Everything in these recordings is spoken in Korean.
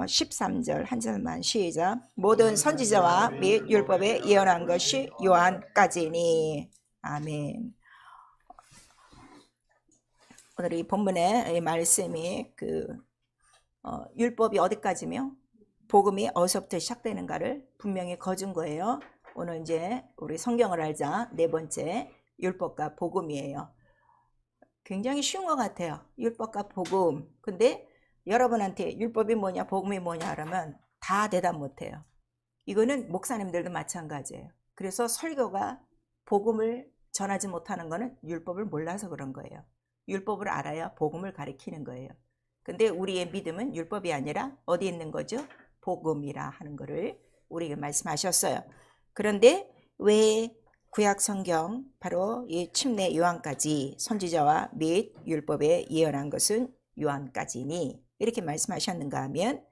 사도행전 13절 한 절만 시작. 모든 선지자와 및 율법에 예언한 것이 요한까지니. 아멘. 오늘 이 본문의 이 말씀이 율법이 어디까지며 복음이 어디서부터 시작되는가를 분명히 거둔 거예요. 오늘 이제 우리 성경을 알자 네 번째 율법과 복음이에요. 굉장히 쉬운 것 같아요. 율법과 복음. 근데 여러분한테 율법이 뭐냐 복음이 뭐냐 하면 다 대답 못해요. 이거는 목사님들도 마찬가지예요. 그래서 설교가 복음을 전하지 못하는 거는 율법을 몰라서 그런 거예요. 율법을 알아야 복음을 가리키는 거예요. 근데 우리의 믿음은 율법이 아니라 어디 있는 거죠? 복음이라 하는 거를 우리에게 말씀하셨어요. 그런데 왜 구약 성경 바로 이 침례 요한까지 선지자와 및 율법에 예언한 것은 요한까지니 이렇게 말씀하셨는가 하면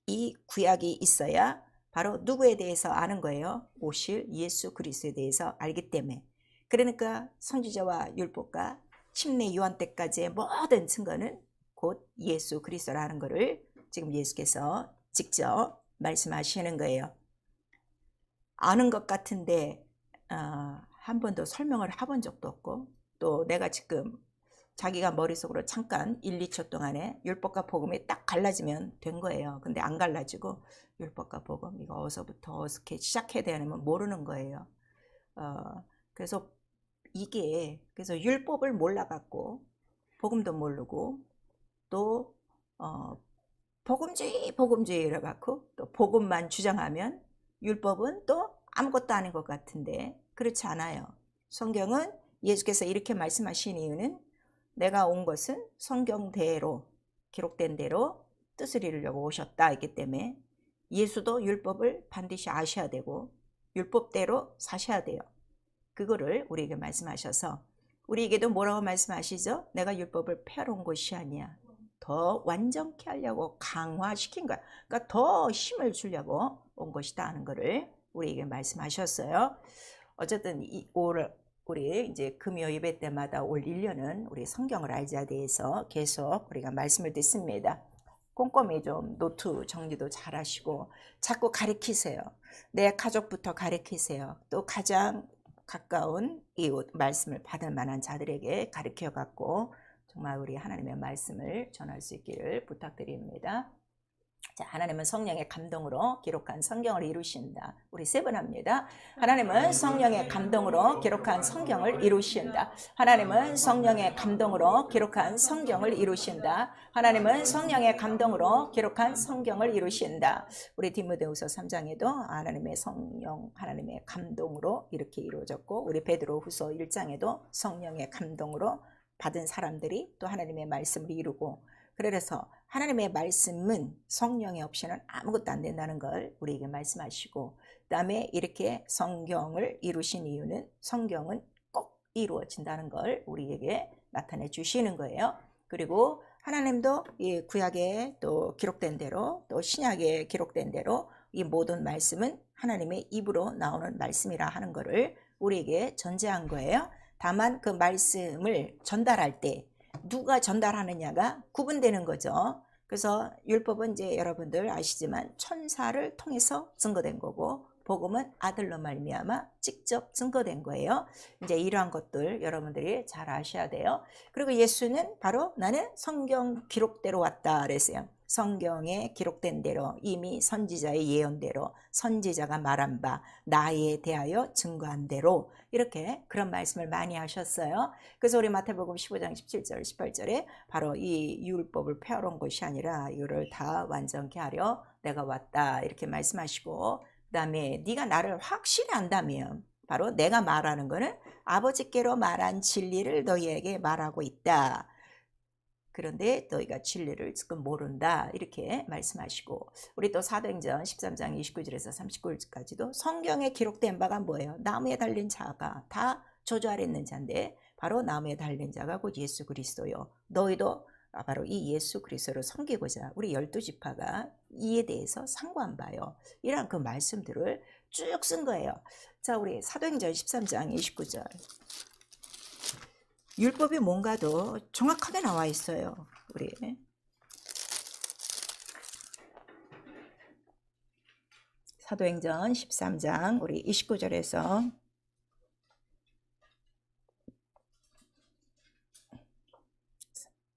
이 구약이 있어야 바로 누구에 대해서 아는 거예요? 오실 예수 그리스도에 대해서 알기 때문에. 그러니까 선지자와 율법과 침례 요한 때까지의 모든 증거는 곧 예수 그리스도라는 것을 지금 예수께서 직접 말씀하시는 거예요. 아는 것 같은데 한 번도 설명을 해본 적도 없고 또 내가 지금 자기가 머릿속으로 잠깐 1, 2초 동안에 율법과 복음이 딱 갈라지면 된 거예요. 근데 안 갈라지고 율법과 복음 이거 어디서부터 어떻게 시작해야 되냐면 모르는 거예요. 그래서 그래서 율법을 몰라갖고 복음도 모르고 또 복음주의라 갖고 또 복음만 주장하면 율법은 또 아무것도 아닌 것 같은데 그렇지 않아요. 성경은 예수께서 이렇게 말씀하신 이유는 내가 온 것은 성경대로 기록된 대로 뜻을 이루려고 오셨다 했기 때문에 예수도 율법을 반드시 아셔야 되고 율법대로 사셔야 돼요. 그거를 우리에게 말씀하셔서 우리에게도 뭐라고 말씀하시죠? 내가 율법을 폐하러 것이 아니야. 더 완전케 하려고 강화시킨 거야. 그러니까 더 힘을 주려고 온 것이다 하는 것을 우리에게 말씀하셨어요. 어쨌든 우리 이제 금요 예배 때마다 올 1년은 우리 성경을 알자에 대해서 계속 우리가 말씀을 듣습니다. 꼼꼼히 좀 노트 정리도 잘 하시고 자꾸 가르치세요. 내 가족부터 가르치세요. 또 가장 가까운 이웃 말씀을 받을 만한 자들에게 가르쳐 갖고 정말 우리 하나님의 말씀을 전할 수 있기를 부탁드립니다. 자, 하나님은 성령의 감동으로 기록한 성경을 이루신다. 우리 세 번 합니다. 하나님은 성령의 감동으로 기록한 성경을 이루신다. 하나님은 성령의 감동으로 기록한 성경을 이루신다. 하나님은 성령의 감동으로 기록한 성경을 이루신다. 우리 디모데후서 3장에도 하나님의 성령, 하나님의 감동으로 이렇게 이루어졌고 우리 베드로후서 1장에도 성령의 감동으로 받은 사람들이 또 하나님의 말씀을 이루고 그래서 하나님의 말씀은 성령이 없이는 아무것도 안 된다는 걸 우리에게 말씀하시고 그 다음에 이렇게 성경을 이루신 이유는 성경은 꼭 이루어진다는 걸 우리에게 나타내 주시는 거예요. 그리고 하나님도 이 구약에 또 기록된 대로 또 신약에 기록된 대로 이 모든 말씀은 하나님의 입으로 나오는 말씀이라 하는 것을 우리에게 전제한 거예요. 다만 그 말씀을 전달할 때 누가 전달하느냐가 구분되는 거죠. 그래서 율법은 이제 여러분들 아시지만 천사를 통해서 증거된 거고 복음은 아들로 말미암아 직접 증거된 거예요. 이제 이러한 것들 여러분들이 잘 아셔야 돼요. 그리고 예수는 바로 나는 성경 기록대로 왔다 그랬어요. 성경에 기록된 대로 이미 선지자의 예언대로 선지자가 말한 바 나에 대하여 증거한 대로 이렇게 그런 말씀을 많이 하셨어요. 그래서 우리 마태복음 15장 17절 18절에 바로 이 율법을 폐하러 온 것이 아니라 이거를 다 완전케 하려 내가 왔다 이렇게 말씀하시고 그 다음에 네가 나를 확실히 안다면 바로 내가 말하는 거는 아버지께로 말한 진리를 너희에게 말하고 있다. 그런데 너희가 진리를 지금 모른다 이렇게 말씀하시고 우리 또 사도행전 13장 29절에서 39절까지도 성경에 기록된 바가 뭐예요? 나무에 달린 자가 다 저주 아래 있는 자인데 바로 나무에 달린 자가 곧 예수 그리스도요. 너희도 바로 이 예수 그리스도를 섬기고자 우리 12지파가 이에 대해서 상고한 바요. 이런 그 말씀들을 쭉 쓴 거예요. 자, 우리 사도행전 13장 29절 율법이 뭔가도 정확하게 나와 있어요. 우리 사도행전 13장 우리 29절에서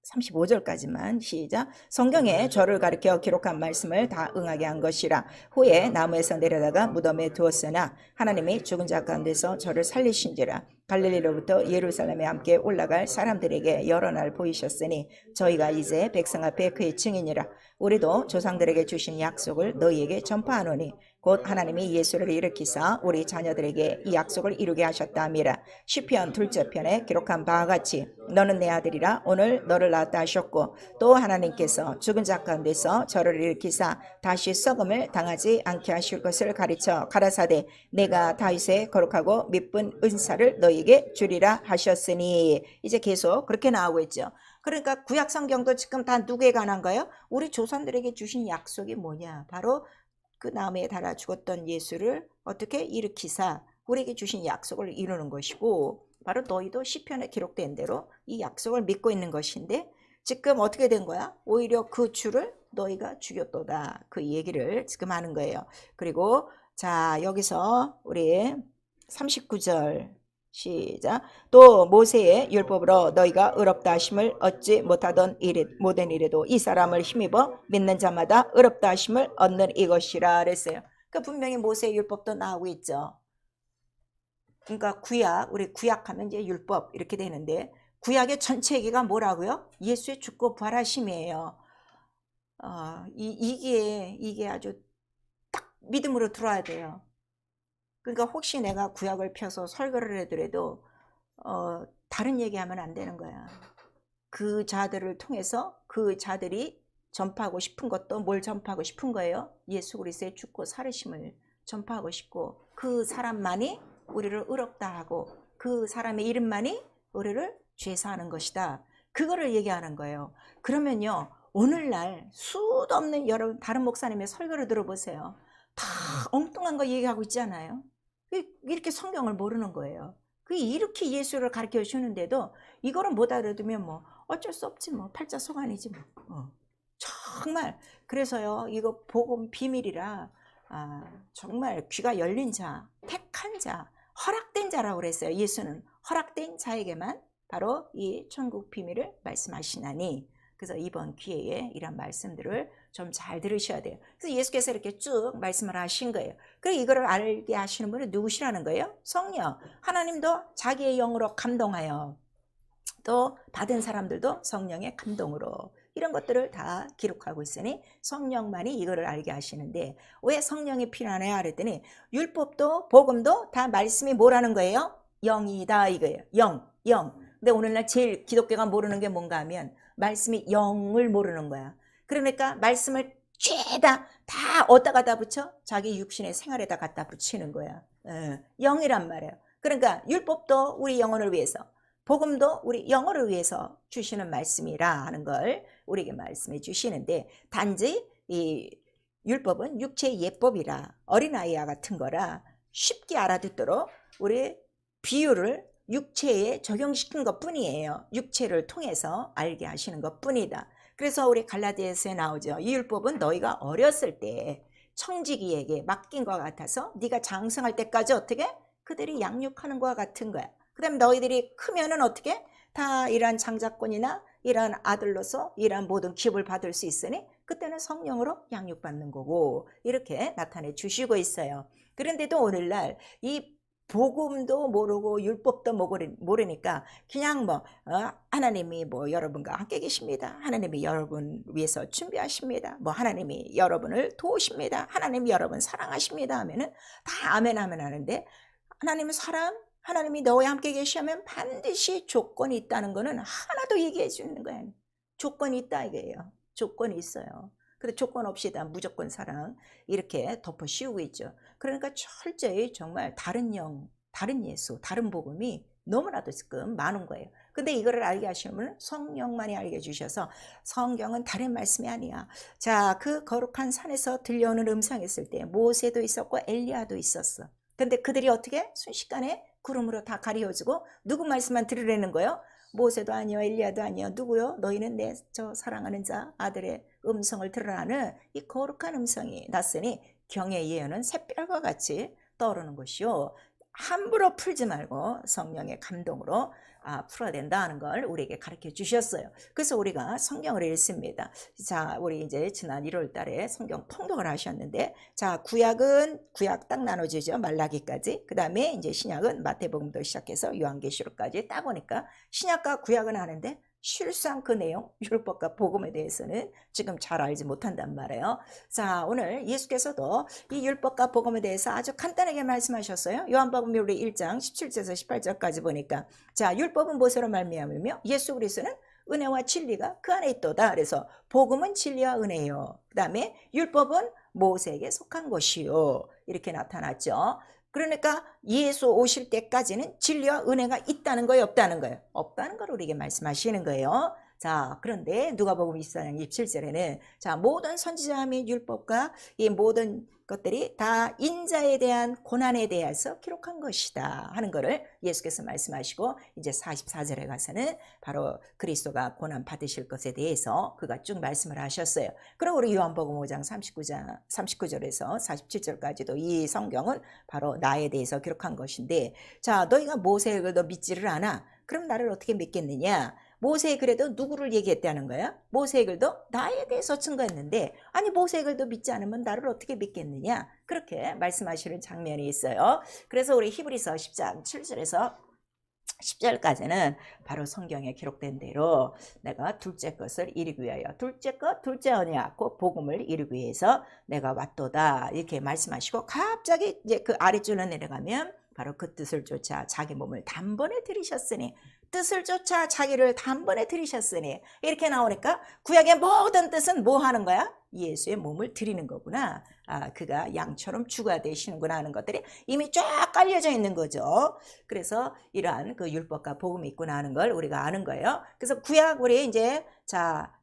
35절까지만 시작. 성경에 저를 가리켜 기록한 말씀을 다 응하게 한 것이라. 후에 나무에서 내려다가 무덤에 두었으나 하나님이 죽은 자 가운데서 저를 살리신지라. 갈릴리로부터 예루살렘에 함께 올라갈 사람들에게 여러 날 보이셨으니 저희가 이제 백성 앞에 그의 증인이라. 우리도 조상들에게 주신 약속을 너희에게 전파하노니 곧 하나님이 예수를 일으키사 우리 자녀들에게 이 약속을 이루게 하셨다 함이라. 시편 둘째 편에 기록한 바와 같이 너는 내 아들이라 오늘 너를 낳았다 하셨고 또 하나님께서 죽은 자 가운데서 저를 일으키사 다시 썩음을 당하지 않게 하실 것을 가르쳐 가라사대 내가 다윗의 거룩하고 미쁜 은사를 너희에게 주리라 하셨으니. 이제 계속 그렇게 나오고 있죠. 그러니까 구약 성경도 지금 다 누구에 관한 거예요? 우리 조상들에게 주신 약속이 뭐냐? 바로 그 나무에 달아 죽었던 예수를 어떻게 일으키사 우리에게 주신 약속을 이루는 것이고, 바로 너희도 시편에 기록된 대로 이 약속을 믿고 있는 것인데 지금 어떻게 된 거야? 오히려 그 주를 너희가 죽였도다. 그 얘기를 지금 하는 거예요. 그리고 자 여기서 우리 39절 시작. 또 모세의 율법으로 너희가 의롭다 하심을 얻지 못하던 못된 일에도 이 사람을 힘입어 믿는 자마다 의롭다 하심을 얻는 이것이라 그랬어요. 그러니까 분명히 모세의 율법도 나오고 있죠. 그러니까 구약, 우리 구약하면 이제 율법 이렇게 되는데 구약의 전체 얘기가 뭐라고요? 예수의 죽고 부활하심이에요. 이게 아주 딱 믿음으로 들어야 돼요. 그러니까 혹시 내가 구약을 펴서 설교를 해더라도 다른 얘기하면 안 되는 거야. 그 자들을 통해서 그 자들이 전파하고 싶은 것도 뭘 전파하고 싶은 거예요? 예수 그리스도의 죽고 살으심을 전파하고 싶고 그 사람만이 우리를 의롭다 하고 그 사람의 이름만이 우리를 죄사하는 것이다. 그거를 얘기하는 거예요. 그러면요 오늘날 수도 없는 여러분 다른 목사님의 설교를 들어보세요. 다 엉뚱한 거 얘기하고 있잖아요. 이렇게 성경을 모르는 거예요. 이렇게 예수를 가르쳐 주는데도 이거를 못 알아두면 뭐 어쩔 수 없지 뭐 팔자소관이지 뭐. 정말 그래서요 이거 복음 비밀이라 정말 귀가 열린 자, 택한 자, 허락된 자라고 그랬어요. 예수는 허락된 자에게만 바로 이 천국 비밀을 말씀하시나니. 그래서 이번 기회에 이런 말씀들을 좀 잘 들으셔야 돼요. 그래서 예수께서 이렇게 쭉 말씀을 하신 거예요. 그리고 이거를 알게 하시는 분은 누구시라는 거예요? 성령. 하나님도 자기의 영으로 감동하여 또 받은 사람들도 성령의 감동으로 이런 것들을 다 기록하고 있으니 성령만이 이거를 알게 하시는데 왜 성령이 필요하냐 그랬더니 율법도 복음도 다 말씀이 뭐라는 거예요? 영이다 이거예요. 영. 근데 오늘날 제일 기독교가 모르는 게 뭔가 하면 말씀이 영을 모르는 거야. 그러니까 말씀을 죄다 다 어디다 갖다 붙여? 자기 육신의 생활에다 갖다 붙이는 거야. 영이란 말이에요. 그러니까 율법도 우리 영혼을 위해서 복음도 우리 영혼을 위해서 주시는 말씀이라 하는 걸 우리에게 말씀해 주시는데 단지 이 율법은 육체의 예법이라 어린아이와 같은 거라 쉽게 알아듣도록 우리 비유를 육체에 적용시킨 것 뿐이에요. 육체를 통해서 알게 하시는 것 뿐이다. 그래서 우리 갈라디아서에 나오죠. 이 율법은 너희가 어렸을 때 청지기에게 맡긴 것 같아서 네가 장성할 때까지 어떻게? 그들이 양육하는 것과 같은 거야. 그 다음에 너희들이 크면은 어떻게? 다 이러한 장자권이나 이러한 아들로서 이러한 모든 기업을 받을 수 있으니 그때는 성령으로 양육받는 거고 이렇게 나타내 주시고 있어요. 그런데도 오늘날 이 복음도 모르고 율법도 모르니까 그냥 뭐 하나님이 뭐 여러분과 함께 계십니다. 하나님이 여러분 위해서 준비하십니다. 뭐 하나님이 여러분을 도우십니다. 하나님이 여러분 사랑하십니다 하면은 다 아멘 하는데 하나님은 하나님이 너와 함께 계시면 반드시 조건이 있다는 거는 하나도 얘기해 주는 거예요. 조건이 있다 이거예요. 조건이 있어요. 그래서 조건 없이 다 무조건 사랑 이렇게 덮어 씌우고 있죠. 그러니까 철저히 정말 다른 영, 다른 예수, 다른 복음이 너무나도 지금 많은 거예요. 근데 이거를 알게 하시면 성령만이 알게 해주셔서 성경은 다른 말씀이 아니야. 자, 그 거룩한 산에서 들려오는 음성이 있을 때 모세도 있었고 엘리야도 있었어. 근데 그들이 어떻게 순식간에 구름으로 다 가려주고 누구 말씀만 들으려는 거예요? 모세도 아니요 엘리야도 아니요 누구요? 너희는 내 저 사랑하는 자 아들의 음성을 들으라는 이 거룩한 음성이 났으니 경의 예언은 샛별과 같이 떠오르는 것이요. 함부로 풀지 말고 성령의 감동으로 풀어야 된다는 걸 우리에게 가르쳐 주셨어요. 그래서 우리가 성경을 읽습니다. 자, 우리 이제 지난 1월 달에 성경 통독을 하셨는데, 자, 구약 딱 나눠지죠. 말라기까지. 그 다음에 이제 신약은 마태복음부터 시작해서 요한계시록까지 딱 보니까 신약과 구약은 아는데 실상 그 내용, 율법과 복음에 대해서는 지금 잘 알지 못한단 말이에요. 자, 오늘 예수께서도 이 율법과 복음에 대해서 아주 간단하게 말씀하셨어요. 요한복음 우리 1장 17절에서 18절까지 보니까, 자, 율법은 무엇으로 말미암으며 예수 그리스도는 은혜와 진리가 그 안에 있도다. 그래서 복음은 진리와 은혜요. 그 다음에 율법은 모세에게 속한 것이요. 이렇게 나타났죠. 그러니까 예수 오실 때까지는 진리와 은혜가 있다는 거예요, 없다는 거예요? 없다는 걸 우리에게 말씀하시는 거예요. 자, 그런데 누가복음 24장 27절에는 자, 모든 선지자 및 율법과 이 모든 것들이 다 인자에 대한 고난에 대해서 기록한 것이다 하는 것을 예수께서 말씀하시고, 이제 44절에 가서는 바로 그리스도가 고난 받으실 것에 대해서 그가 쭉 말씀을 하셨어요. 그리고 우리 요한복음 5장 39절에서 47절까지도 이 성경은 바로 나에 대해서 기록한 것인데, 자, 너희가 모세의 글도 믿지를 않아. 그럼 나를 어떻게 믿겠느냐? 모세의 글에도 누구를 얘기했다는 거야? 모세의 글도 나에 대해서 증거했는데, 아니 모세의 글도 믿지 않으면 나를 어떻게 믿겠느냐? 그렇게 말씀하시는 장면이 있어요. 그래서 우리 히브리서 10장 7절에서 10절까지는 바로 성경에 기록된 대로 내가 둘째 것을 이루기 위하여, 둘째 것 둘째 언약 곧 복음을 이루기 위해서 내가 왔도다 이렇게 말씀하시고, 갑자기 이제 그 아래줄로 내려가면 바로 그 뜻을 쫓아 자기 몸을 단번에 들이셨으니, 뜻을 쫓아 자기를 단번에 들이셨으니 이렇게 나오니까 구약의 모든 뜻은 뭐 하는 거야? 예수의 몸을 드리는 거구나. 그가 양처럼 죽어야 되시는구나 하는 것들이 이미 쫙 깔려져 있는 거죠. 그래서 이러한 그 율법과 복음이 있구나 하는 걸 우리가 아는 거예요. 그래서 구약 우리 이제 자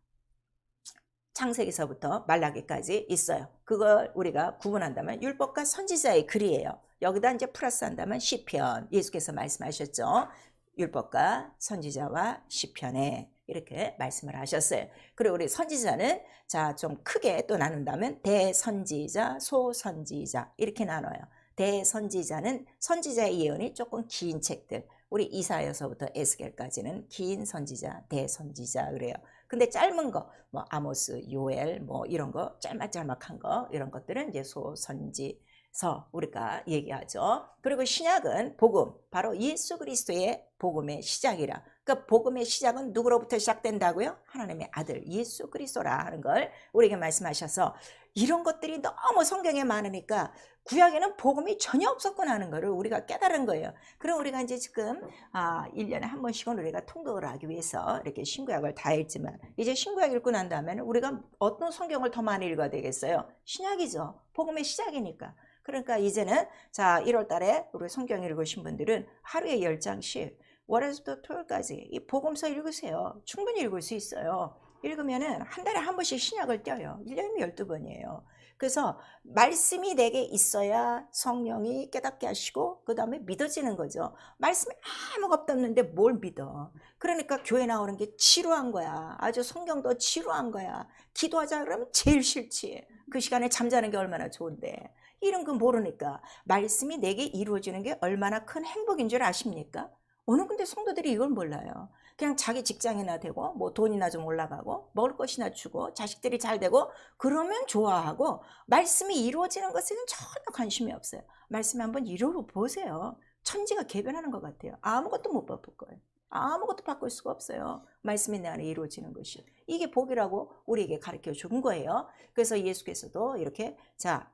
창세기서부터 말라기까지 있어요. 그걸 우리가 구분한다면 율법과 선지자의 글이에요. 여기다 이제 플러스한다면 시편, 예수께서 말씀하셨죠. 율법과 선지자와 시편에 이렇게 말씀을 하셨어요. 그리고 우리 선지자는 자 좀 크게 또 나눈다면 대선지자, 소선지자 이렇게 나눠요. 대선지자는 선지자의 예언이 조금 긴 책들, 우리 이사야서부터 에스겔까지는 긴 선지자, 대선지자 그래요. 근데 짧은 거, 뭐 아모스, 요엘, 뭐 이런 거 짤막짤막한 거 이런 것들은 이제 소선지서 우리가 얘기하죠. 그리고 신약은 복음, 바로 예수 그리스도의 복음의 시작이라. 그러니까 복음의 시작은 누구로부터 시작된다고요? 하나님의 아들 예수 그리스도라 하는 걸 우리에게 말씀하셔서, 이런 것들이 너무 성경에 많으니까 구약에는 복음이 전혀 없었구나 하는 것을 우리가 깨달은 거예요. 그럼 우리가 이제 지금 1년에 한 번씩은 우리가 통독을 하기 위해서 이렇게 신구약을 다 읽지만, 이제 신구약 읽고 난 다음에는 우리가 어떤 성경을 더 많이 읽어야 되겠어요? 신약이죠. 복음의 시작이니까. 그러니까 이제는 자 1월 달에 우리 성경 읽으신 분들은 하루에 10장씩 월요일부터 토요일까지 이 복음서 읽으세요. 충분히 읽을 수 있어요. 읽으면은 한 달에 한 번씩 신약을 떼어요. 1년이면 12번이에요. 그래서 말씀이 내게 있어야 성령이 깨닫게 하시고 그 다음에 믿어지는 거죠. 말씀이 아무것도 없는데 뭘 믿어. 그러니까 교회 나오는 게 지루한 거야. 아주 성경도 지루한 거야. 기도하자 그러면 제일 싫지. 그 시간에 잠자는 게 얼마나 좋은데. 이런 거 모르니까 말씀이 내게 이루어지는 게 얼마나 큰 행복인 줄 아십니까? 어느 근데 성도들이 이걸 몰라요. 그냥 자기 직장이나 되고 뭐 돈이나 좀 올라가고 먹을 것이나 주고 자식들이 잘 되고 그러면 좋아하고, 말씀이 이루어지는 것에는 전혀 관심이 없어요. 말씀이 한번 이루어 보세요. 천지가 개변하는 것 같아요. 아무것도 못 바꿀 거예요. 아무것도 바꿀 수가 없어요. 말씀이 내 안에 이루어지는 것이. 이게 복이라고 우리에게 가르쳐 준 거예요. 그래서 예수께서도 이렇게 자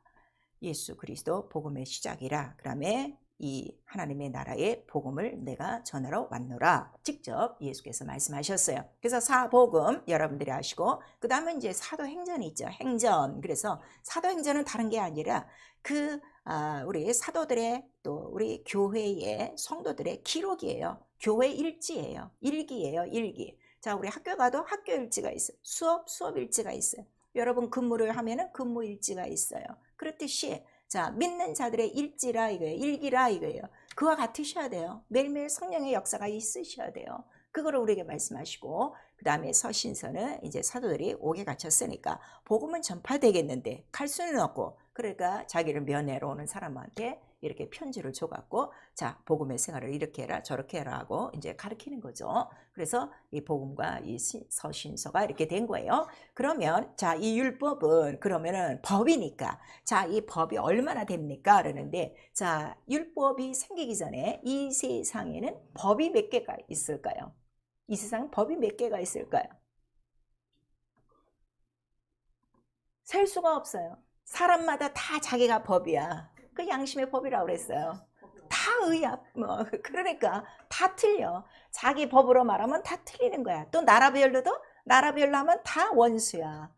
예수 그리스도 복음의 시작이라, 그다음에 이 하나님의 나라의 복음을 내가 전하러 왔노라 직접 예수께서 말씀하셨어요. 그래서 사복음 여러분들이 아시고, 그 다음에 이제 사도행전이 있죠. 행전. 그래서 사도행전은 다른 게 아니라 우리 사도들의 또 우리 교회의 성도들의 기록이에요. 교회 일지예요. 일기예요. 일기. 자, 우리 학교 가도 학교 일지가 있어요. 수업 일지가 있어요. 여러분 근무를 하면은 근무 일지가 있어요. 그렇듯이 자 믿는 자들의 일지라 이거예요. 일기라 이거예요. 그와 같으셔야 돼요. 매일매일 성령의 역사가 있으셔야 돼요. 그거를 우리에게 말씀하시고, 그 다음에 서신서는 이제 사도들이 옥에 갇혔으니까 복음은 전파되겠는데 갈 수는 없고, 그러니까 자기를 면회로 오는 사람한테 이렇게 편지를 줘갖고, 자, 복음의 생활을 이렇게 해라 저렇게 해라 하고 이제 가르치는 거죠. 그래서 이 복음과 이 서신서가 이렇게 된 거예요. 그러면 자, 이 율법은 그러면은 법이니까, 자, 이 법이 얼마나 됩니까? 그러는데, 자, 율법이 생기기 전에 이 세상에는 법이 몇 개가 있을까요? 이 세상에 법이 몇 개가 있을까요? 셀 수가 없어요. 사람마다 다 자기가 법이야. 그 양심의 법이라고 그랬어요. 다 의야. 뭐 그러니까 다 틀려. 자기 법으로 말하면 다 틀리는 거야. 또 나라별로도 나라별로 하면 다 원수야.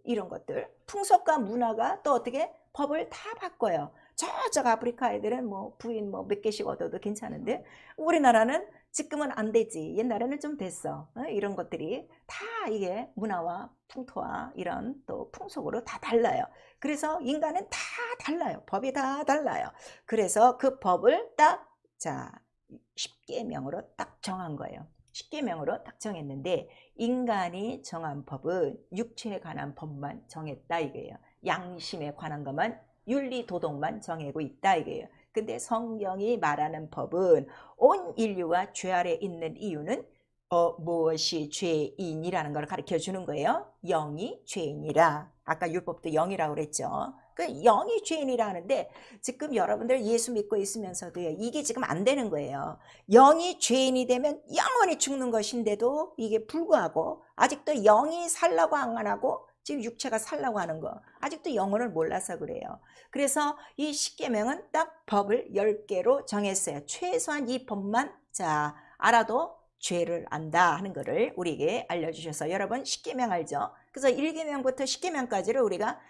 이런 것들. 풍속과 문화가 또 어떻게 법을 다 바꿔요. 저쪽 아프리카 애들은 뭐 부인 뭐 몇 개씩 얻어도 괜찮은데, 우리나라는 지금은 안 되지. 옛날에는 좀 됐어. 이런 것들이 다 이게 문화와 풍토와 이런 또 풍속으로 다 달라요. 그래서 인간은 다 달라요. 법이 다 달라요. 그래서 그 법을 딱, 자, 십계명으로 딱 정한 거예요. 십계명으로 딱 정했는데, 인간이 정한 법은 육체에 관한 법만 정했다 이거예요. 양심에 관한 것만, 윤리 도덕만 정하고 있다 이거예요. 근데 성경이 말하는 법은 온 인류가 죄 아래 있는 이유는 무엇이 죄인이라는 걸 가르쳐 주는 거예요. 영이 죄인이라. 아까 율법도 영이라고 그랬죠. 그 영이 죄인이라는데, 지금 여러분들 예수 믿고 있으면서도요, 이게 지금 안 되는 거예요. 영이 죄인이 되면 영원히 죽는 것인데도 이게 불구하고 아직도 영이 살라고 안 하고 지금 육체가 살라고 하는 거, 아직도 영혼을 몰라서 그래요. 그래서 이 십계명은 딱 법을 10개로 정했어요. 최소한 이 법만, 자, 알아도 죄를 안다 하는 거를 우리에게 알려주셔서, 여러분 십계명 알죠? 그래서 1계명부터 10계명까지를 우리가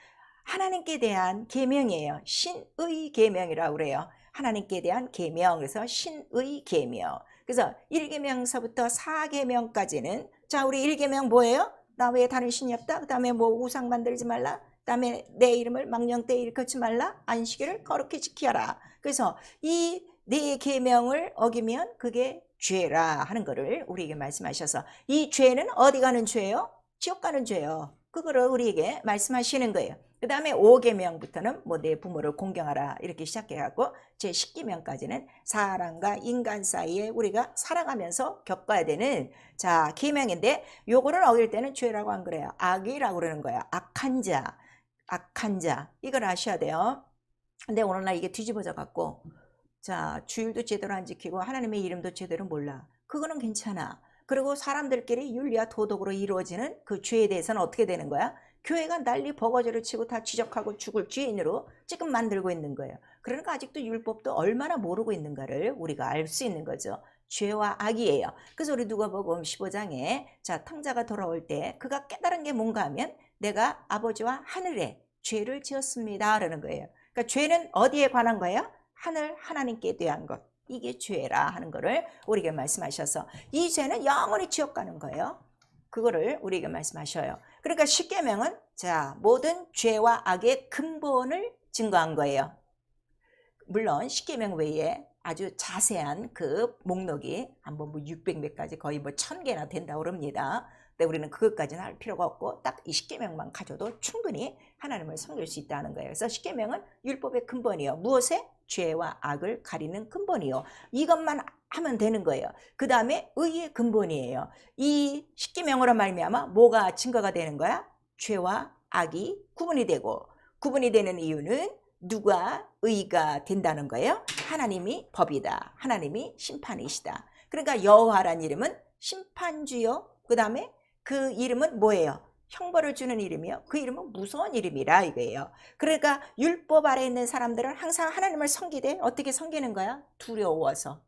하나님께 대한 계명이에요. 신의 계명이라고 그래요. 하나님께 대한 계명. 그래서 신의 계명. 그래서 1계명서부터 4계명까지는, 자, 우리 1계명 뭐예요? 나 외에 다른 신이 없다. 그 다음에 뭐 우상 만들지 말라. 그 다음에 내 이름을 망령되이 일컫지 말라. 안식일을 거룩히 지키라. 그래서 이 네 계명을 어기면 그게 죄라 하는 거를 우리에게 말씀하셔서, 이 죄는 어디 가는 죄예요? 지옥 가는 죄예요. 그거를 우리에게 말씀하시는 거예요. 그 다음에 5계명부터는 뭐 내 부모를 공경하라 이렇게 시작해갖고 제 10계명까지는 사람과 인간 사이에 우리가 살아가면서 겪어야 되는, 자, 계명인데, 요거를 어길 때는 죄라고 안 그래요. 악이라고 그러는 거예요. 악한 자, 악한 자. 이걸 아셔야 돼요. 근데 오늘날 이게 뒤집어져 갖고, 자, 주일도 제대로 안 지키고 하나님의 이름도 제대로 몰라. 그거는 괜찮아. 그리고 사람들끼리 윤리와 도덕으로 이루어지는 그 죄에 대해서는 어떻게 되는 거야? 교회가 난리 버거지를 치고 다 지적하고 죽을 죄인으로 지금 만들고 있는 거예요. 그러니까 아직도 율법도 얼마나 모르고 있는가를 우리가 알 수 있는 거죠. 죄와 악이에요. 그래서 우리 누가복음 15장에 자, 탕자가 돌아올 때 그가 깨달은 게 뭔가 하면, 내가 아버지와 하늘에 죄를 지었습니다 라는 거예요. 그러니까 죄는 어디에 관한 거예요? 하늘 하나님께 대한 것, 이게 죄라 하는 거를 우리에게 말씀하셔서, 이 죄는 영원히 지옥 가는 거예요. 그거를 우리에게 말씀하셔요. 그러니까 십계명은, 자, 모든 죄와 악의 근본을 증거한 거예요. 물론 십계명 외에 아주 자세한 그 목록이 한번 뭐 600몇 가지, 거의 뭐 1000개나 된다고 그럽니다. 근데 우리는 그것까지는 할 필요가 없고 딱 이 십계명만 가져도 충분히 하나님을 섬길 수 있다는 거예요. 그래서 십계명은 율법의 근본이요. 무엇에? 죄와 악을 가리는 근본이요. 이것만 하면 되는 거예요. 그 다음에 의의 근본이에요. 이 십계명으로 말미암아 뭐가 증거가 되는 거야? 죄와 악이 구분이 되고, 구분이 되는 이유는 누가 의가 된다는 거예요? 하나님이 법이다. 하나님이 심판이시다. 그러니까 여호와란 이름은 심판주요. 그 다음에 그 이름은 뭐예요? 형벌을 주는 이름이요. 그 이름은 무서운 이름이라 이거예요. 그러니까 율법 아래 있는 사람들은 항상 하나님을 섬기되 어떻게 섬기는 거야? 두려워서.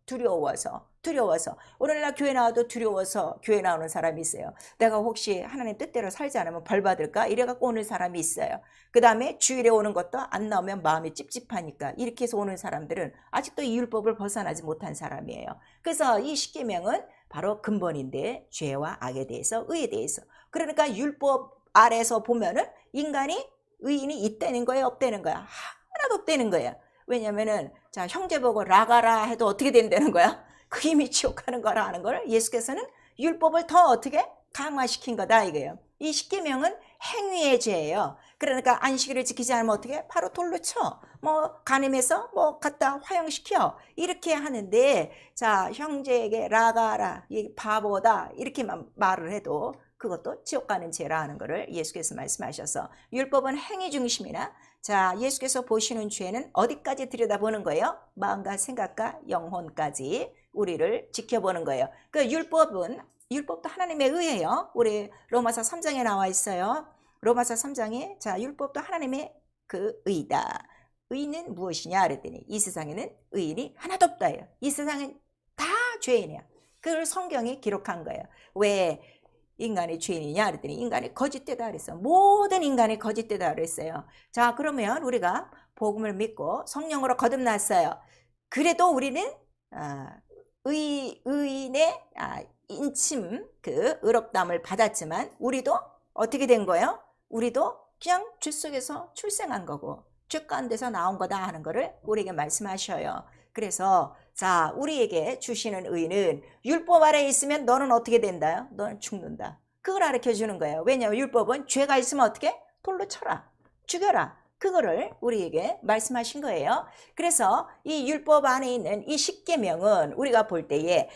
오늘날 교회 나와도 두려워서 교회 나오는 사람이 있어요. 내가 혹시 하나님 뜻대로 살지 않으면 벌 받을까? 이래갖고 오는 사람이 있어요. 그 다음에 주일에 오는 것도 안 나오면 마음이 찝찝하니까, 이렇게 해서 오는 사람들은 아직도 이 율법을 벗어나지 못한 사람이에요. 그래서 이 십계명은 바로 근본인데, 죄와 악에 대해서, 의에 대해서. 그러니까 율법 아래서 보면은 인간이, 의인이 있다는 거예요, 없다는 거야? 하나도 없다는 거예요. 왜냐면은, 자, 형제 보고 라가라 해도 어떻게 된다는 거야? 그 이미 지옥 가는 거라는 걸 예수께서는 율법을 더 어떻게 강화시킨 거다 이거예요. 이 십계명은 행위의 죄예요. 그러니까 안식일을 지키지 않으면 어떻게? 바로 돌로 쳐. 뭐 간음해서 뭐 갖다 화형시켜. 이렇게 하는데 자 형제에게 라가라 이 바보다 이렇게만 말을 해도 그것도 지옥 가는 죄라는 것을 예수께서 말씀하셔서 율법은 행위 중심이나 자 예수께서 보시는 죄는 어디까지 들여다보는 거예요? 마음과 생각과 영혼까지 우리를 지켜보는 거예요. 그 율법도 하나님의 의예요. 우리 로마서 3장에 나와 있어요. 로마서 3장에 자 율법도 하나님의 그 의다. 의는 무엇이냐 그랬더니 이 세상에는 의인이 하나도 없다예요. 이 세상은 다 죄인이야. 그걸 성경이 기록한 거예요. 왜 인간이 죄인이냐 그랬더니 인간이 거짓되다 그랬어. 모든 인간이 거짓되다 그랬어요. 자 그러면 우리가 복음을 믿고 성령으로 거듭났어요. 그래도 우리는 의인의 인침 그 의롭다함을 받았지만 우리도 어떻게 된 거예요? 우리도 그냥 죄 속에서 출생한 거고 죄 가운데서 나온 거다 하는 거를 우리에게 말씀하셔요. 그래서 자 우리에게 주시는 의는 율법 아래에 있으면 너는 어떻게 된다요? 너는 죽는다. 그걸 가르쳐 주는 거예요. 왜냐하면 율법은 죄가 있으면 어떻게? 돌로 쳐라. 죽여라. 그거를 우리에게 말씀하신 거예요. 그래서 이 율법 안에 있는 이 십계명은 우리가 볼 때에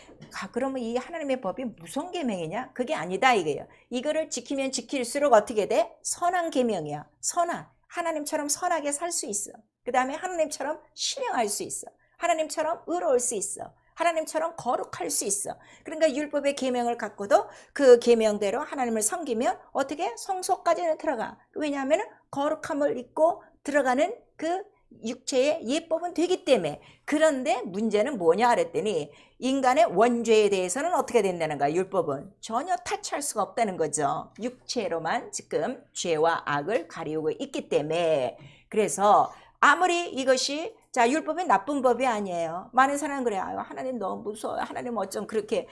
그러면 이 하나님의 법이 무슨 계명이냐? 그게 아니다 이거예요. 이거를 지키면 지킬수록 어떻게 돼? 선한 계명이야. 선한. 하나님처럼 선하게 살 수 있어. 그 다음에 하나님처럼 신령할 수 있어. 하나님처럼 의로울 수 있어. 하나님처럼 거룩할 수 있어. 그러니까 율법의 계명을 갖고도 그 계명대로 하나님을 섬기면 어떻게? 성소까지는 들어가. 왜냐하면 거룩함을 입고 들어가는 그 육체의 예법은 되기 때문에. 그런데 문제는 뭐냐 그랬더니 인간의 원죄에 대해서는 어떻게 된다는 거야? 율법은 전혀 타치할 수가 없다는 거죠. 육체로만 지금 죄와 악을 가리우고 있기 때문에. 그래서 아무리 이것이 자 율법이 나쁜 법이 아니에요. 많은 사람은 그래요. 아유, 하나님 너무 무서워요. 하나님 어쩜 그렇게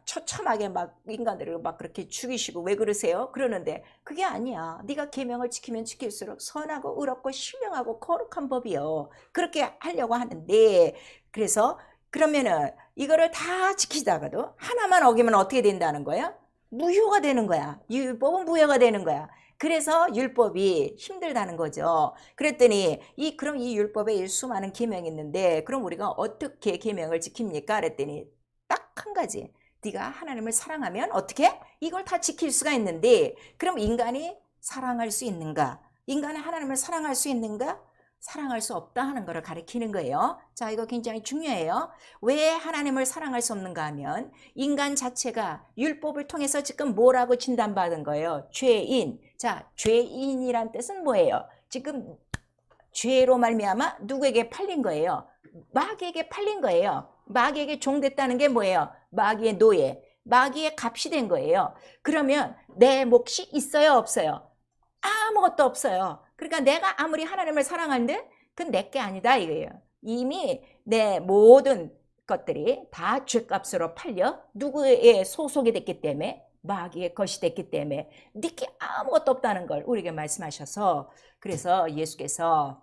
처참하게 막 인간들을 막 그렇게 죽이시고 왜 그러세요? 그러는데 그게 아니야. 네가 계명을 지키면 지킬수록 선하고 의롭고 신령하고 거룩한 법이요. 그렇게 하려고 하는데 그래서 그러면은 이거를 다 지키다가도 하나만 어기면 어떻게 된다는 거야? 무효가 되는 거야. 율법은 무효가 되는 거야. 그래서 율법이 힘들다는 거죠. 그랬더니 그럼 이 율법에 수많은 계명이 있는데 그럼 우리가 어떻게 계명을 지킵니까? 그랬더니 딱 한 가지. 네가 하나님을 사랑하면 어떻게? 이걸 다 지킬 수가 있는데 그럼 인간이 사랑할 수 있는가? 인간이 하나님을 사랑할 수 있는가? 사랑할 수 없다 하는 것을 가리키는 거예요. 자, 이거 굉장히 중요해요. 왜 하나님을 사랑할 수 없는가 하면 인간 자체가 율법을 통해서 지금 뭐라고 진단받은 거예요? 죄인. 자, 죄인이란 뜻은 뭐예요? 지금 죄로 말미암아 누구에게 팔린 거예요? 마귀에게 팔린 거예요. 마귀에게 종됐다는 게 뭐예요? 마귀의 노예, 마귀의 값이 된 거예요. 그러면 내 몫이 있어요, 없어요? 아무것도 없어요. 그러니까 내가 아무리 하나님을 사랑하는데 그건 내게 아니다 이거예요. 이미 내 모든 것들이 다 죄값으로 팔려 누구의 소속이 됐기 때문에 마귀의 것이 됐기 때문에 네게 아무것도 없다는 걸 우리에게 말씀하셔서 그래서 예수께서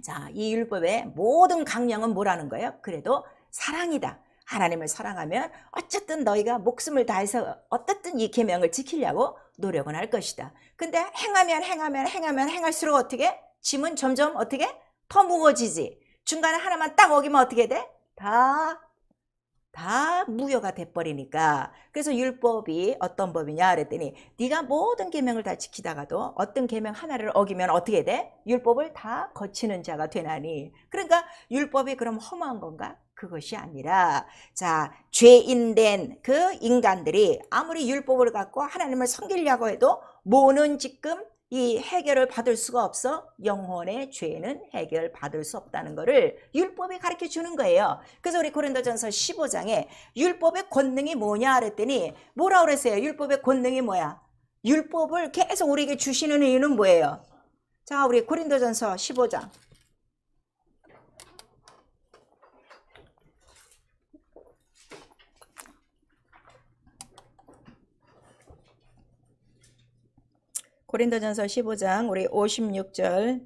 자, 이 율법의 모든 강령은 뭐라는 거예요? 그래도 사랑이다. 하나님을 사랑하면 어쨌든 너희가 목숨을 다해서 어떻든 이 계명을 지키려고 노력은 할 것이다. 근데 행할수록 어떻게? 짐은 점점 어떻게? 더 무거워지지. 중간에 하나만 딱 어기면 어떻게 돼? 다 무효가 돼버리니까. 그래서 율법이 어떤 법이냐 그랬더니 네가 모든 계명을 다 지키다가도 어떤 계명 하나를 어기면 어떻게 돼? 율법을 다 거치는 자가 되나니. 그러니까 율법이 그럼 허무한 건가? 그것이 아니라 자 죄인된 그 인간들이 아무리 율법을 갖고 하나님을 섬기려고 해도 뭐는 지금 이 해결을 받을 수가 없어. 영혼의 죄는 해결받을 수 없다는 것을 율법이 가르쳐 주는 거예요. 그래서 우리 고린도전서 15장에 율법의 권능이 뭐냐 그랬더니 뭐라 그랬어요? 율법의 권능이 뭐야? 율법을 계속 우리에게 주시는 이유는 뭐예요? 자, 우리 고린도전서 15장 고린도전서 15장 우리 56절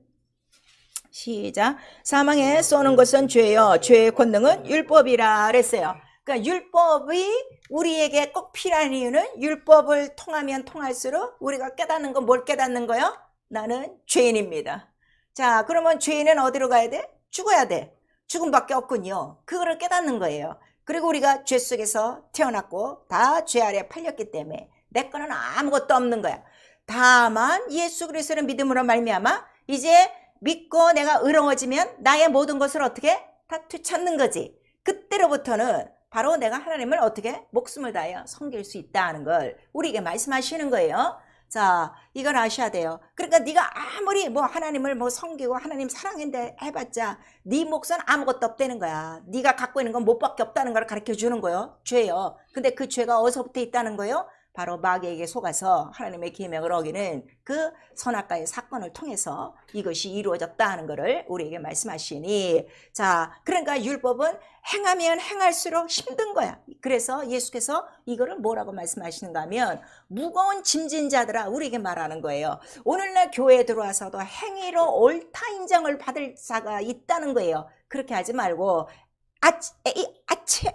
시작. 사망에 쏘는 것은 죄요 죄의 권능은 율법이라 그랬어요. 그러니까 율법이 우리에게 꼭 필요한 이유는 율법을 통하면 통할수록 우리가 깨닫는 건 뭘 깨닫는 거요? 나는 죄인입니다. 자, 그러면 죄인은 어디로 가야 돼? 죽어야 돼. 죽음밖에 없군요. 그거를 깨닫는 거예요. 그리고 우리가 죄 속에서 태어났고 다 죄 아래 팔렸기 때문에 내 거는 아무것도 없는 거야. 다만 예수 그리스도를 믿음으로 말미암아 이제 믿고 내가 의로워지면 나의 모든 것을 어떻게? 다 되찾는 거지. 그때로부터는 바로 내가 하나님을 어떻게? 목숨을 다하여 섬길 수 있다는 걸 우리에게 말씀하시는 거예요. 자, 이걸 아셔야 돼요. 그러니까 네가 아무리 뭐 하나님을 뭐 섬기고 하나님 사랑인데 해봤자 네 몫은 아무것도 없다는 거야. 네가 갖고 있는 건 못밖에 없다는 걸 가르쳐 주는 거예요. 죄요. 근데 그 죄가 어디서부터 있다는 거예요? 바로 마귀에게 속아서 하나님의 계명을 어기는 그 선악과의 사건을 통해서 이것이 이루어졌다 하는 것을 우리에게 말씀하시니, 자, 그러니까 율법은 행하면 행할수록 힘든 거야. 그래서 예수께서 이거를 뭐라고 말씀하시는가 하면 무거운 짐진 자들아 우리에게 말하는 거예요. 오늘날 교회에 들어와서도 행위로 옳다 인정을 받을 자가 있다는 거예요. 그렇게 하지 말고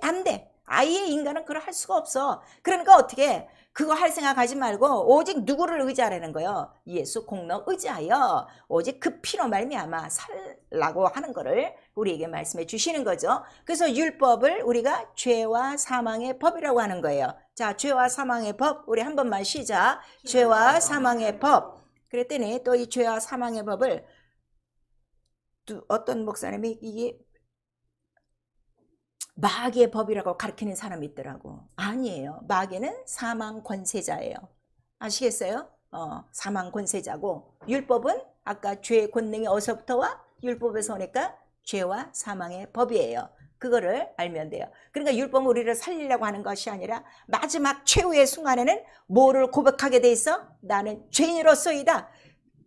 안 돼. 아예 인간은 그걸 할 수가 없어. 그러니까 어떻게 그거 할 생각하지 말고 오직 누구를 의지하라는 거예요? 예수 공로 의지하여 오직 그 피로 말미암아 살라고 하는 거를 우리에게 말씀해 주시는 거죠. 그래서 율법을 우리가 죄와 사망의 법이라고 하는 거예요. 자, 죄와 사망의 법 우리 한 번만 시작. 죄와 사망의 법. 그랬더니 또 이 죄와 사망의 법을 어떤 목사님이 이게 마귀의 법이라고 가르치는 사람이 있더라고. 아니에요. 마귀는 사망 권세자예요. 아시겠어요? 사망 권세자고 율법은 아까 죄의 권능이 어디서부터 와? 율법에서 오니까 죄와 사망의 법이에요. 그거를 알면 돼요. 그러니까 율법은 우리를 살리려고 하는 것이 아니라 마지막 최후의 순간에는 뭐를 고백하게 돼 있어? 나는 죄인으로서이다.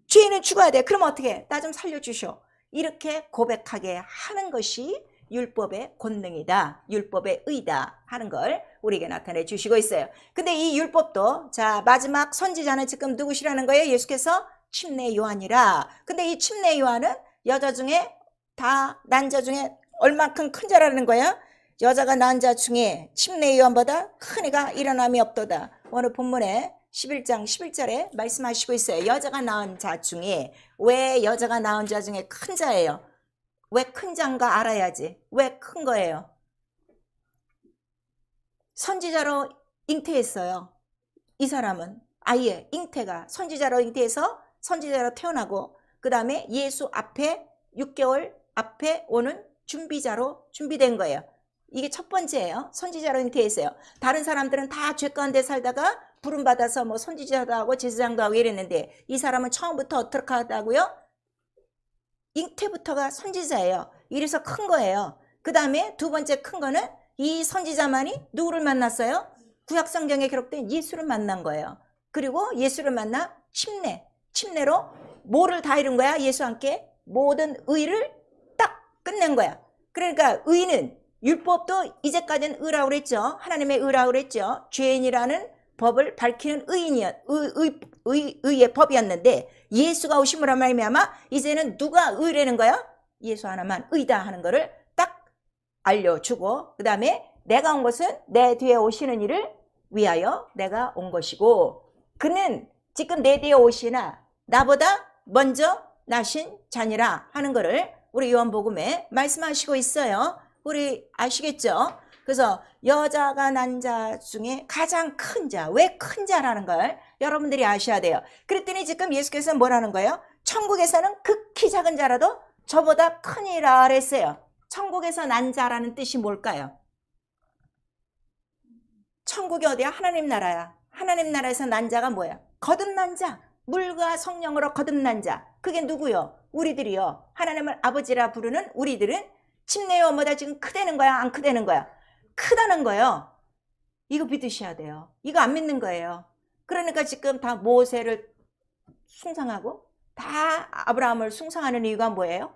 죄인은 죽어야 돼. 그럼 어떻게 해? 나 좀 살려주셔. 이렇게 고백하게 하는 것이 율법의 권능이다. 율법의 의다 하는 걸 우리에게 나타내 주시고 있어요. 근데 이 율법도 자 마지막 선지자는 지금 누구시라는 거예요? 예수께서 침례 요한이라. 근데 이 침례 요한은 여자 중에 다 난자 중에 얼만큼 큰 자라는 거야? 여자가 난 자 중에 침례 요한보다 큰 이가 일어남이 없도다. 오늘 본문에 11장 11절에 말씀하시고 있어요. 여자가 낳은 자 중에, 왜 여자가 낳은 자 중에 큰 자예요? 왜 큰 자인가 알아야지. 왜 큰 거예요? 선지자로 잉태했어요. 이 사람은 아예 잉태가 선지자로 잉태해서 선지자로 태어나고 그 다음에 예수 앞에 6개월 앞에 오는 준비자로 준비된 거예요. 이게 첫 번째예요. 선지자로 잉태했어요. 다른 사람들은 다 죄 가운데 살다가 부름받아서 뭐 선지자도 하고 제사장도 하고 이랬는데 이 사람은 처음부터 어떻게 하다고요? 잉태부터가 선지자예요. 이래서 큰 거예요. 그 다음에 두 번째 큰 거는 이 선지자만이 누구를 만났어요? 구약 성경에 기록된 예수를 만난 거예요. 그리고 예수를 만나 침례로 뭐를 다 이룬 거야? 예수와 함께 모든 의를 딱 끝낸 거야. 그러니까 의는 율법도 이제까지는 의라고 그랬죠. 하나님의 의라고 그랬죠. 죄인이라는 법을 밝히는 의의 법이었는데 예수가 오심으로 말미암아 이제는 누가 의라는 거야? 예수 하나만 의다 하는 거를 딱 알려주고 그 다음에 내가 온 것은 내 뒤에 오시는 이를 위하여 내가 온 것이고 그는 지금 내 뒤에 오시나 나보다 먼저 나신 자니라 하는 거를 우리 요한복음에 말씀하시고 있어요. 우리 아시겠죠? 그래서 여자가 난 자 중에 가장 큰 자, 왜 큰 자라는 걸 여러분들이 아셔야 돼요. 그랬더니 지금 예수께서 뭐라는 거예요? 천국에서는 극히 작은 자라도 저보다 크니라 그랬어요. 천국에서 난 자라는 뜻이 뭘까요? 천국이 어디야? 하나님 나라야. 하나님 나라에서 난 자가 뭐야? 거듭난 자. 물과 성령으로 거듭난 자. 그게 누구요? 우리들이요. 하나님을 아버지라 부르는 우리들은 침례요한보다 지금 크다는 거야? 안 크다는 거야? 크다는 거예요. 이거 믿으셔야 돼요. 이거 안 믿는 거예요. 그러니까 지금 다 모세를 숭상하고 다 아브라함을 숭상하는 이유가 뭐예요?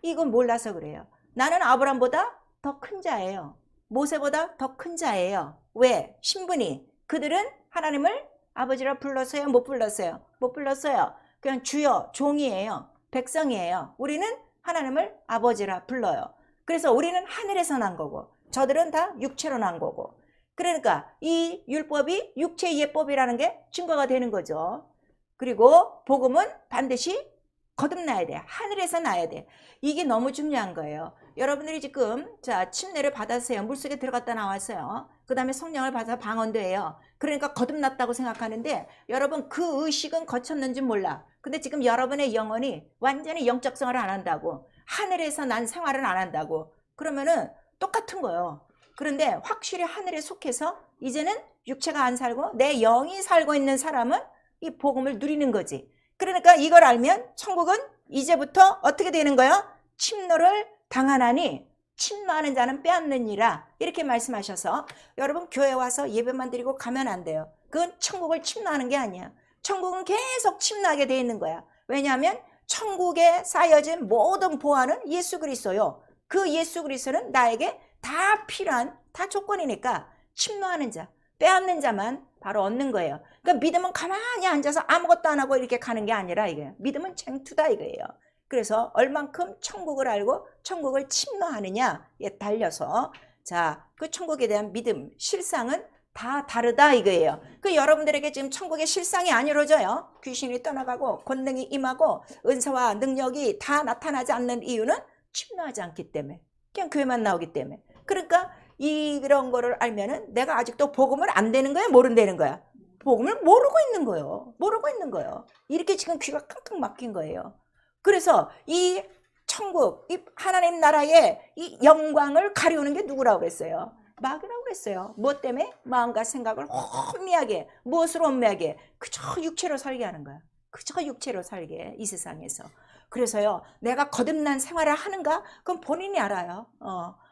이건 몰라서 그래요. 나는 아브라함보다 더 큰 자예요. 모세보다 더 큰 자예요. 왜? 신분이. 그들은 하나님을 아버지라 불렀어요? 못 불렀어요? 못 불렀어요. 그냥 주여, 종이에요. 백성이에요. 우리는 하나님을 아버지라 불러요. 그래서 우리는 하늘에서 난 거고 저들은 다 육체로 난 거고. 그러니까 이 율법이 육체의 예법이라는 게 증거가 되는 거죠. 그리고 복음은 반드시 거듭나야 돼. 하늘에서 나야 돼. 이게 너무 중요한 거예요. 여러분들이 지금 자 침례를 받았어요. 물속에 들어갔다 나왔어요. 그 다음에 성령을 받아서 방언도해요. 그러니까 거듭났다고 생각하는데 여러분 그 의식은 거쳤는지 몰라. 근데 지금 여러분의 영혼이 완전히 영적 생활을 안 한다고. 하늘에서 난 생활을 안 한다고. 그러면은 똑같은 거예요. 그런데 확실히 하늘에 속해서 이제는 육체가 안 살고 내 영이 살고 있는 사람은 이 복음을 누리는 거지. 그러니까 이걸 알면 천국은 이제부터 어떻게 되는 거예요? 침노를 당하나니 침노하는 자는 빼앗느니라 이렇게 말씀하셔서 여러분 교회 와서 예배만 드리고 가면 안 돼요. 그건 천국을 침노하는 게 아니야. 천국은 계속 침노하게 돼 있는 거야. 왜냐하면 천국에 쌓여진 모든 보화는 예수 그리스도요. 그 예수 그리스도는 나에게 다 필요한 다 조건이니까 침노하는 자, 빼앗는 자만 바로 얻는 거예요. 그러니까 믿음은 가만히 앉아서 아무것도 안 하고 이렇게 가는 게 아니라 이게 믿음은 쟁투다 이거예요. 그래서 얼만큼 천국을 알고 천국을 침노하느냐에 달려서 자, 그 천국에 대한 믿음, 실상은 다 다르다 이거예요. 그 여러분들에게 지금 천국의 실상이 안 이루어져요. 귀신이 떠나가고 권능이 임하고 은사와 능력이 다 나타나지 않는 이유는 침노하지 않기 때문에 그냥 교회만 나오기 때문에. 그러니까 이런 거를 알면은 내가 아직도 복음을 안 되는 거야, 모른다는 거야. 복음을 모르고 있는 거예요. 모르고 있는 거예요. 이렇게 지금 귀가 캉캉 막힌 거예요. 그래서 이 천국, 이 하나님 나라의 이 영광을 가리우는 게 누구라고 그랬어요? 마귀라고 그랬어요. 뭐 때문에? 마음과 생각을 혼미하게, 무엇으로 혼미하게? 그저 육체로 살게 하는 거야. 그저 육체로 살게, 이 세상에서. 그래서요, 내가 거듭난 생활을 하는가? 그건 본인이 알아요.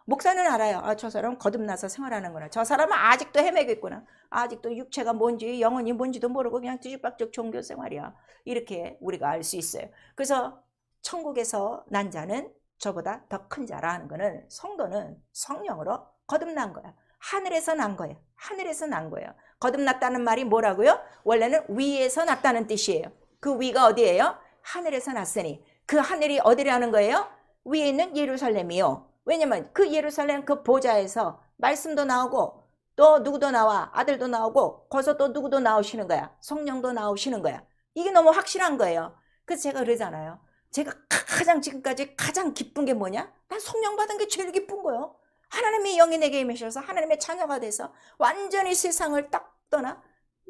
목사는 알아요. 아, 저 사람은 거듭나서 생활하는구나. 저 사람은 아직도 헤매고 있구나. 아직도 육체가 뭔지 영혼이 뭔지도 모르고 그냥 뒤죽박죽 종교 생활이야. 이렇게 우리가 알 수 있어요. 그래서 천국에서 난 자는 저보다 더 큰 자라는 거는 성도는 성령으로 거듭난 거야. 하늘에서 난 거예요. 하늘에서 난 거예요. 거듭났다는 말이 뭐라고요? 원래는 위에서 났다는 뜻이에요. 그 위가 어디예요? 하늘에서 났으니 그 하늘이 어디라는 거예요? 위에 있는 예루살렘이요. 왜냐면 그 예루살렘 그 보좌에서 말씀도 나오고 또 누구도 나와 아들도 나오고 거기서 또 누구도 나오시는 거야. 성령도 나오시는 거야. 이게 너무 확실한 거예요. 그래서 제가 그러잖아요. 제가 가장 지금까지 가장 기쁜 게 뭐냐? 난 성령 받은 게 제일 기쁜 거예요. 하나님의 영이 내게 임하셔서 하나님의 자녀가 돼서 완전히 세상을 딱 떠나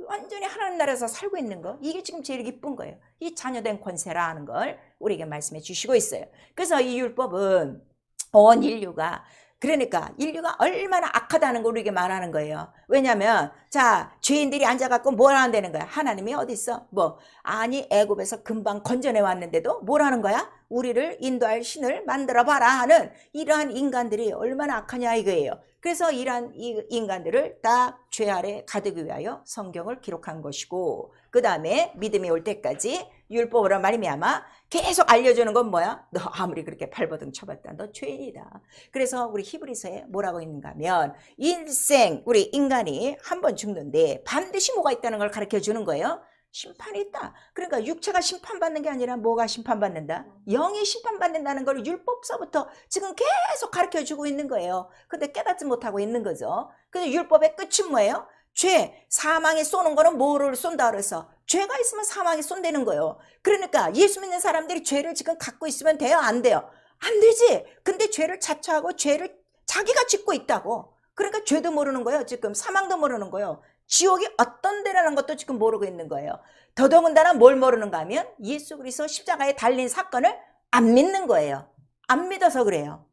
완전히 하나님 나라에서 살고 있는 거, 이게 지금 제일 기쁜 거예요. 이 자녀된 권세라는 걸 우리에게 말씀해 주시고 있어요. 그래서 이 율법은 온 인류가, 그러니까 인류가 얼마나 악하다는 걸 우리에게 말하는 거예요. 왜냐하면 자, 죄인들이 앉아갖고 뭘 한다는 거야? 하나님이 어디 있어? 뭐 아니 애굽에서 금방 건져내 왔는데도 뭘 하는 거야? 우리를 인도할 신을 만들어 봐라 하는 이러한 인간들이 얼마나 악하냐 이거예요. 그래서 이러한 인간들을 다 죄 아래 가두기 위하여 성경을 기록한 것이고, 그 다음에 믿음이 올 때까지 율법으로 말미암아 계속 알려주는 건 뭐야? 너 아무리 그렇게 발버둥 쳐봤다, 너 죄인이다. 그래서 우리 히브리서에 뭐라고 있는가 하면 일생 우리 인간이 한 번 죽는데 반드시 뭐가 있다는 걸 가르쳐 주는 거예요. 심판이 있다. 그러니까 육체가 심판받는 게 아니라 뭐가 심판받는다? 영이 심판받는다는 걸 율법서부터 지금 계속 가르쳐주고 있는 거예요. 근데 깨닫지 못하고 있는 거죠. 근데 율법의 끝은 뭐예요? 죄, 사망에 쏘는 거는 뭐를 쏜다 그래서 죄가 있으면 사망에 쏜다는 거예요. 그러니까 예수 믿는 사람들이 죄를 지금 갖고 있으면 돼요? 안 돼요? 안 되지. 근데 죄를 자처하고 죄를 자기가 짓고 있다고. 그러니까 죄도 모르는 거예요. 지금 사망도 모르는 거예요. 지옥이 어떤 데라는 것도 지금 모르고 있는 거예요. 더더군다나 뭘 모르는가 하면 예수 그리스도 십자가에 달린 사건을 안 믿는 거예요. 안 믿어서 그래요.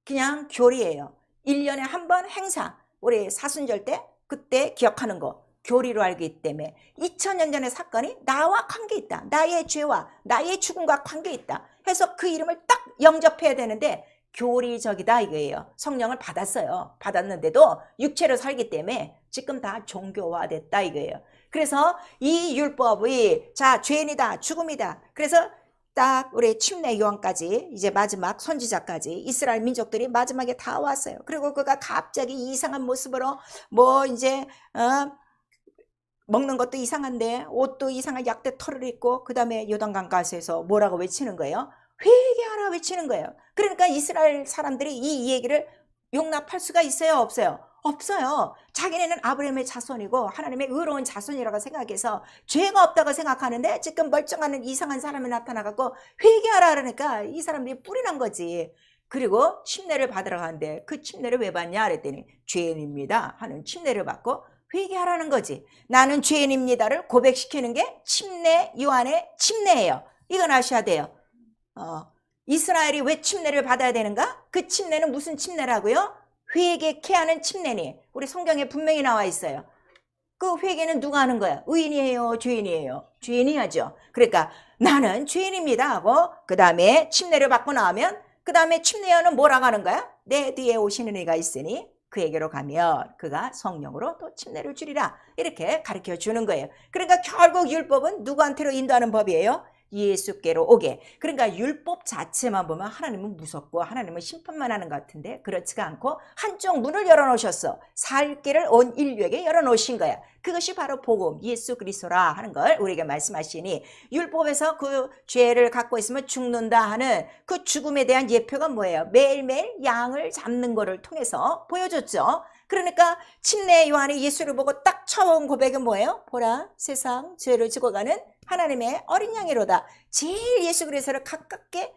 그냥 교리예요. 1년에 한 번 행사, 우리 사순절 때 그때 기억하는 거 교리로 알기 때문에 2000년 전의 사건이 나와 관계 있다. 나의 죄와 나의 죽음과 관계 있다 해서 그 이름을 딱 영접해야 되는데 교리적이다 이거예요. 성령을 받았어요. 받았는데도 육체로 살기 때문에 지금 다 종교화됐다 이거예요. 그래서 이 율법이 자 죄인이다, 죽음이다. 그래서 딱 우리 침례 요한까지 이제 마지막 선지자까지 이스라엘 민족들이 마지막에 다 왔어요. 그리고 그가 갑자기 이상한 모습으로 뭐 이제 먹는 것도 이상한데 옷도 이상한 약대 털을 입고 그 다음에 요단강 가서에서 뭐라고 외치는 거예요? 회개하라 외치는 거예요. 그러니까 이스라엘 사람들이 이 얘기를 용납할 수가 있어요, 없어요? 없어요. 자기네는 아브라함의 자손이고 하나님의 의로운 자손이라고 생각해서 죄가 없다고 생각하는데 지금 멀쩡한 이상한 사람이 나타나갖고 회개하라 그러니까 이 사람들이 뿔이 난 거지. 그리고 침례를 받으러 가는데 그 침례를 왜 받냐 그랬더니 죄인입니다 하는 침례를 받고 회개하라는 거지. 나는 죄인입니다를 고백시키는 게 침례, 요한의 침례예요. 이건 아셔야 돼요. 이스라엘이 왜 침례를 받아야 되는가? 그 침례는 무슨 침례라고요? 회개케 하는 침례니. 우리 성경에 분명히 나와 있어요. 그 회개는 누가 하는 거야? 의인이에요, 죄인이에요? 죄인이 하죠. 그러니까 나는 죄인입니다 하고 그 다음에 침례를 받고 나오면 그 다음에 침례요한은 뭐라고 하는 거야? 내 뒤에 오시는 이가 있으니 그에게로 가면 그가 성령으로 또 침례를 주리라. 이렇게 가르쳐 주는 거예요. 그러니까 결국 율법은 누구한테로 인도하는 법이에요? 예수께로 오게. 그러니까 율법 자체만 보면 하나님은 무섭고 하나님은 심판만 하는 것 같은데 그렇지가 않고 한쪽 문을 열어놓으셨어. 살 길을 온 인류에게 열어놓으신 거야. 그것이 바로 복음 예수 그리스도라 하는 걸 우리에게 말씀하시니 율법에서 그 죄를 갖고 있으면 죽는다 하는 그 죽음에 대한 예표가 뭐예요? 매일매일 양을 잡는 거를 통해서 보여줬죠. 그러니까 침례 요한이 예수를 보고 딱 처음 고백은 뭐예요? 보라 세상 죄를 지고 가는 하나님의 어린 양이로다. 제일 예수 그리스도를 가깝게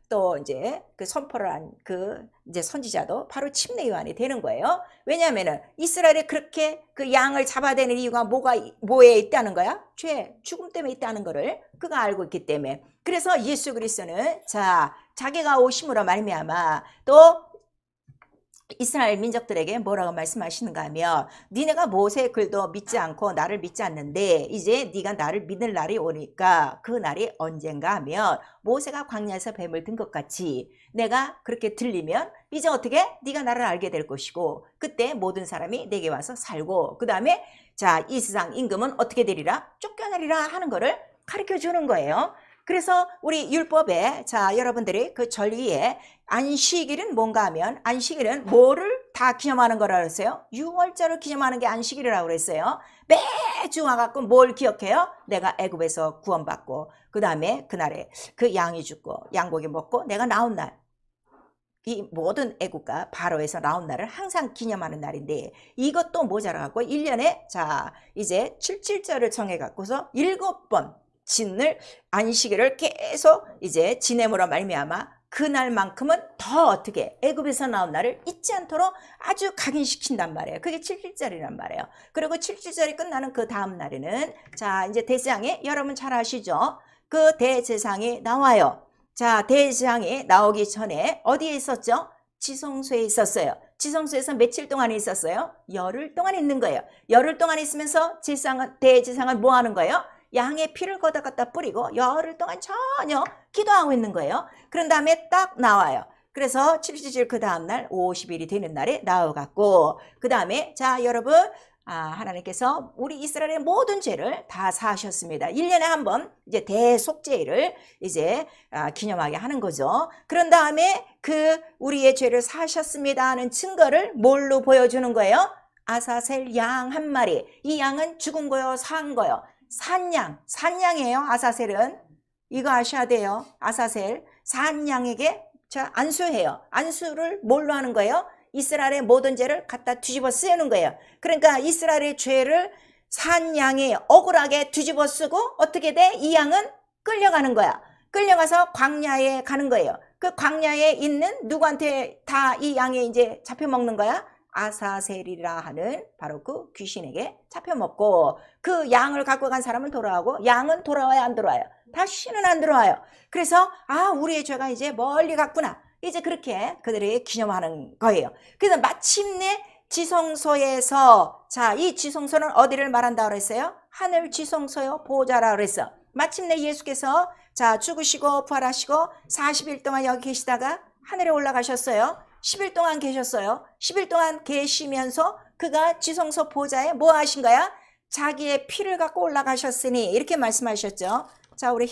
또 이제 그 선포를 한 그 이제 선지자도 바로 침례 요한이 되는 거예요. 왜냐하면은 이스라엘이 그렇게 그 양을 잡아대는 이유가 뭐에 있다는 거야? 죄, 죽음 때문에 있다는 거를 그가 알고 있기 때문에. 그래서 예수 그리스도는 자기가 오심으로 말미암아 또 이스라엘 민족들에게 뭐라고 말씀하시는가 하면 니네가 모세의 글도 믿지 않고 나를 믿지 않는데 이제 네가 나를 믿을 날이 오니까 그 날이 언젠가 하면 모세가 광야에서 뱀을 든 것 같이 내가 그렇게 들리면 이제 어떻게 네가 나를 알게 될 것이고 그때 모든 사람이 내게 와서 살고 그 다음에 이 세상 임금은 어떻게 되리라? 쫓겨나리라 하는 거를 가르쳐 주는 거예요. 그래서 우리 율법에 여러분들이 그 전리에 안식일은 뭔가 하면 안식일은 뭐를 다 기념하는 거라 그랬어요? 유월절을 기념하는 게 안식일이라고 그랬어요. 매주 와갖고 뭘 기억해요? 내가 애굽에서 구원받고 그 다음에 그날에 그 양이 죽고 양고기 먹고 내가 나온 날 이 모든 애국가 바로에서 나온 날을 항상 기념하는 날인데 이것도 모자라갖고 1년에 이제 77절을 정해갖고서 7번 진을 안식일을 계속 이제 지냄으로 말미암아 그날만큼은 더 어떻게 애굽에서 나온 날을 잊지 않도록 아주 각인시킨단 말이에요. 그게 77절이란 말이에요. 그리고 77절이 끝나는 그 다음 날에는 이제 대제사장이 여러분 잘 아시죠? 그 대제사장이 나와요. 대제사장이 나오기 전에 어디에 있었죠? 지성소에 있었어요. 지성소에서 며칠 동안 있었어요? 열흘 동안 있는 거예요. 열흘 동안 있으면서 대제사장은 뭐 하는 거예요? 양의 피를 걷어갖다 뿌리고 열흘 동안 전혀 기도하고 있는 거예요. 그런 다음에 딱 나와요. 그래서 77일 그 다음날 50일이 되는 날에 나와갖고 그 다음에 여러분 하나님께서 우리 이스라엘의 모든 죄를 다 사하셨습니다. 1년에 한 번 이제 대속죄를 이제 기념하게 하는 거죠. 그런 다음에 그 우리의 죄를 사하셨습니다 하는 증거를 뭘로 보여주는 거예요? 아사셀 양 한 마리. 이 양은 죽은 거요, 산 거요. 산양이에요. 아사셀은 이거 아셔야 돼요. 아사셀 산양에게 안수해요. 안수를 뭘로 하는 거예요? 이스라엘의 모든 죄를 갖다 뒤집어 쓰는 거예요. 그러니까 이스라엘의 죄를 산양이 억울하게 뒤집어 쓰고 어떻게 돼? 이 양은 끌려가는 거야. 끌려가서 광야에 가는 거예요. 그 광야에 있는 누구한테 다 이 양이 이제 잡혀 먹는 거야? 아사셀이라 하는 바로 그 귀신에게 잡혀먹고 그 양을 갖고 간 사람은 돌아오고 양은 돌아와야 안 돌아와요? 다시는 안 들어와요. 그래서 우리의 죄가 이제 멀리 갔구나. 이제 그렇게 그들이 기념하는 거예요. 그래서 마침내 지성소에서 이 지성소는 어디를 말한다고 그랬어요? 하늘 지성소요 보좌라 그랬어. 마침내 예수께서 죽으시고 부활하시고 40일 동안 여기 계시다가 하늘에 올라가셨어요. 10일 동안 계셨어요. 10일 동안 계시면서 그가 지성소 보좌에 뭐 하신 거야? 자기의 피를 갖고 올라가셨으니 이렇게 말씀하셨죠. 우리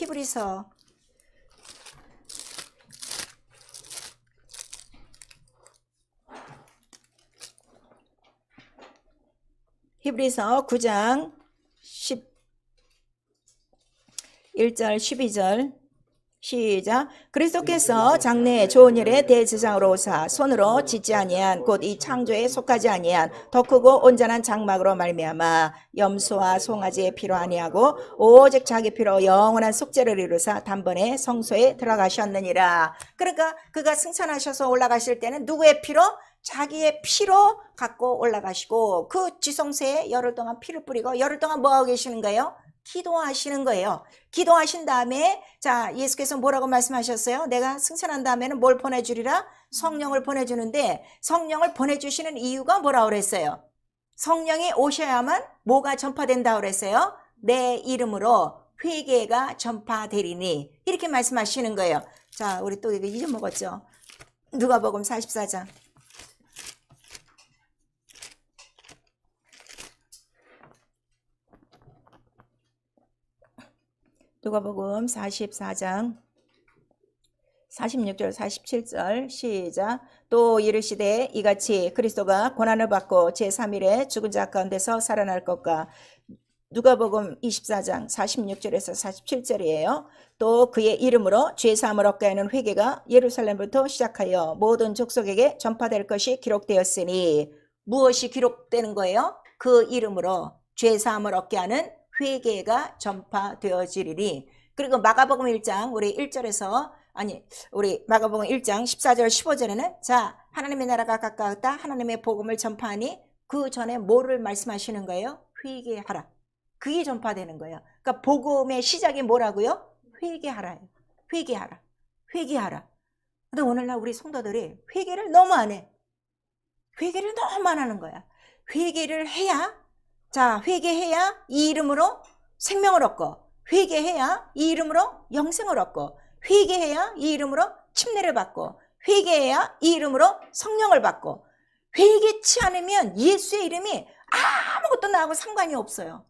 히브리서 9장 11절 12절 시작. 그리스도께서 장래의 좋은 일에 대제사장으로 오사 손으로 짓지 아니한 곧 이 창조에 속하지 아니한 더 크고 온전한 장막으로 말미암아 염소와 송아지의 피로 아니하고 오직 자기 피로 영원한 속죄를 이루사 단번에 성소에 들어가셨느니라. 그러니까 그가 승천하셔서 올라가실 때는 누구의 피로? 자기의 피로 갖고 올라가시고 그 지성소에 열흘 동안 피를 뿌리고 열흘 동안 뭐하고 계시는 거예요? 기도하시는 거예요. 기도하신 다음에 자 예수께서 뭐라고 말씀하셨어요? 내가 승천한 다음에는 뭘 보내주리라? 성령을 보내주는데 성령을 보내주시는 이유가 뭐라고 그랬어요? 성령이 오셔야만 뭐가 전파된다고 그랬어요? 내 이름으로 회개가 전파되리니 이렇게 말씀하시는 거예요. 자 우리 또 이거 잊어먹었죠? 누가복음 44장 누가복음 44장 46절 47절 시작. 또 이르시되 이같이 그리스도가 고난을 받고 제3일에 죽은 자 가운데서 살아날 것과 누가복음 24장 46절에서 47절이에요. 또 그의 이름으로 죄사함을 얻게 하는 회개가 예루살렘부터 시작하여 모든 족속에게 전파될 것이 기록되었으니 무엇이 기록되는 거예요? 그 이름으로 죄사함을 얻게 하는 회개가 전파되어지리니. 그리고 마가복음 1장 우리 1절에서 우리 마가복음 1장 14절 15절에는 자 하나님의 나라가 가까웠다 하나님의 복음을 전파하니 그 전에 뭐를 말씀하시는 거예요? 회개하라. 그게 전파되는 거예요. 그러니까 복음의 시작이 뭐라고요? 회개하라예요. 회개하라. 회개하라. 근데 오늘날 우리 성도들이 회개를 너무 안 해. 회개를 너무 안 하는 거야. 회개를 해야 자 회개해야 이 이름으로 생명을 얻고 회개해야 이 이름으로 영생을 얻고 회개해야 이 이름으로 침례를 받고 회개해야 이 이름으로 성령을 받고 회개치 않으면 예수의 이름이 아무것도 나하고 상관이 없어요.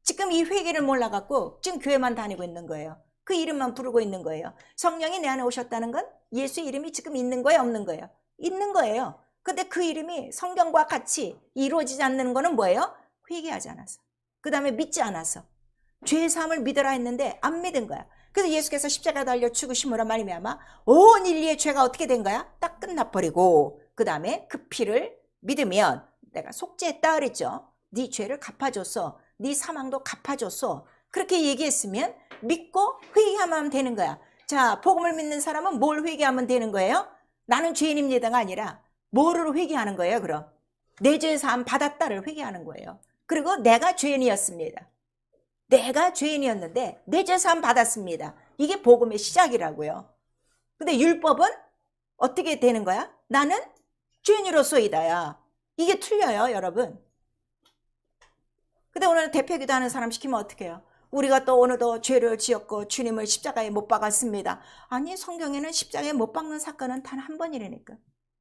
지금 이 회개를 몰라갖고 지금 교회만 다니고 있는 거예요. 그 이름만 부르고 있는 거예요. 성령이 내 안에 오셨다는 건 예수의 이름이 지금 있는 거예요? 없는 거예요? 있는 거예요. 근데 그 이름이 성경과 같이 이루어지지 않는 거는 뭐예요? 회개하지 않아서. 그 다음에 믿지 않아서. 죄사함을 믿으라 했는데 안 믿은 거야. 그래서 예수께서 십자가에 달려 죽으심으로 말미암아 온 인류의 죄가 어떻게 된 거야? 딱 끝나버리고 그 다음에 그 피를 믿으면 내가 속죄했다 그랬죠. 네 죄를 갚아줬어. 네 사망도 갚아줬어. 그렇게 얘기했으면 믿고 회개하면 되는 거야. 자, 복음을 믿는 사람은 뭘 회개하면 되는 거예요? 나는 죄인입니다가 아니라 뭐를 회개하는 거예요? 그럼 내 죄 사함 받았다를 회개하는 거예요. 그리고 내가 죄인이었습니다. 내가 죄인이었는데 내 죄 사함 받았습니다. 이게 복음의 시작이라고요. 근데 율법은 어떻게 되는 거야? 나는 죄인으로서이다야. 이게 틀려요, 여러분. 근데 오늘 대표기도 하는 사람 시키면 어떻게 해요? 우리가 또 오늘도 죄를 지었고 주님을 십자가에 못 박았습니다. 아니 성경에는 십자가에 못 박는 사건은 단 한 번이라니까.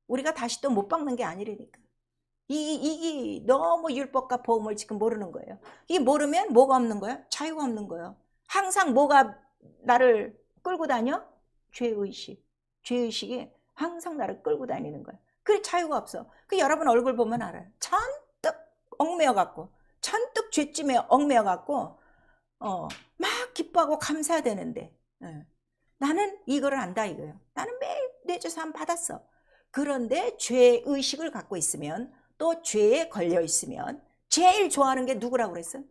우리가 다시 또 못 박는 게 아니라니까. 이게 너무 율법과 복음을 지금 모르는 거예요. 이게 모르면 뭐가 없는 거예요? 자유가 없는 거예요. 항상 뭐가 나를 끌고 다녀? 죄의식. 죄의식이 항상 나를 끌고 다니는 거예요. 그래 자유가 없어. 그 여러분 얼굴 보면 알아요. 잔뜩 얽매여갖고 잔뜩 죄짐에 얽매여갖고 막 기뻐하고 감사해야 되는데 나는 이거를 안다 이거예요. 나는 매일 내 죄 사함 받았어. 그런데 죄의식을 갖고 있으면 또 죄에 걸려 있으면 제일 좋아하는 게 누구라고 그랬어요?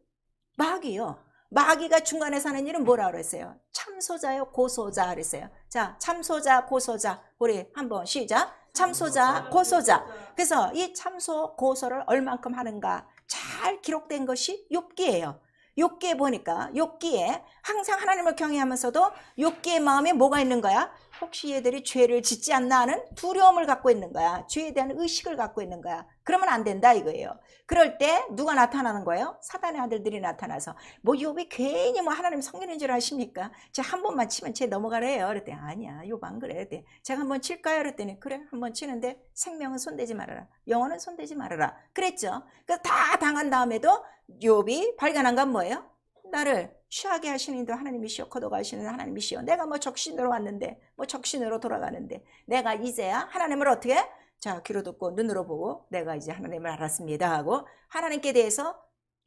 마귀요. 마귀가 중간에 사는 일은 뭐라고 그랬어요? 참소자요 고소자 그랬어요. 자, 참소자 고소자 우리 한번 시작. 참소자 고소자. 그래서 이 참소 고소를 얼만큼 하는가 잘 기록된 것이 욥기예요. 욥기에 보니까 욥기에 항상 하나님을 경외하면서도 욥기의 마음에 뭐가 있는 거야? 혹시 얘들이 죄를 짓지 않나 하는 두려움을 갖고 있는 거야. 죄에 대한 의식을 갖고 있는 거야. 그러면 안 된다 이거예요. 그럴 때 누가 나타나는 거예요? 사단의 아들들이 나타나서 뭐 욥이 괜히 뭐 하나님 섬기는 줄 아십니까? 제가 한 번만 치면 쟤 넘어가래요. 그랬더니 아니야 욥 안 그래. 그랬더니 제가 한번 칠까요? 그랬더니 그래 한번 치는데 생명은 손대지 말아라. 영혼은 손대지 말아라. 그랬죠. 그 다 당한 다음에도 욥이 발견한 건 뭐예요? 나를 취하게 하시는 이도 하나님이시여 거둬가시는 하나님이시여 내가 뭐 적신으로 왔는데 뭐 적신으로 돌아가는데 내가 이제야 하나님을 어떻게 자 귀로 듣고 눈으로 보고 내가 이제 하나님을 알았습니다 하고 하나님께 대해서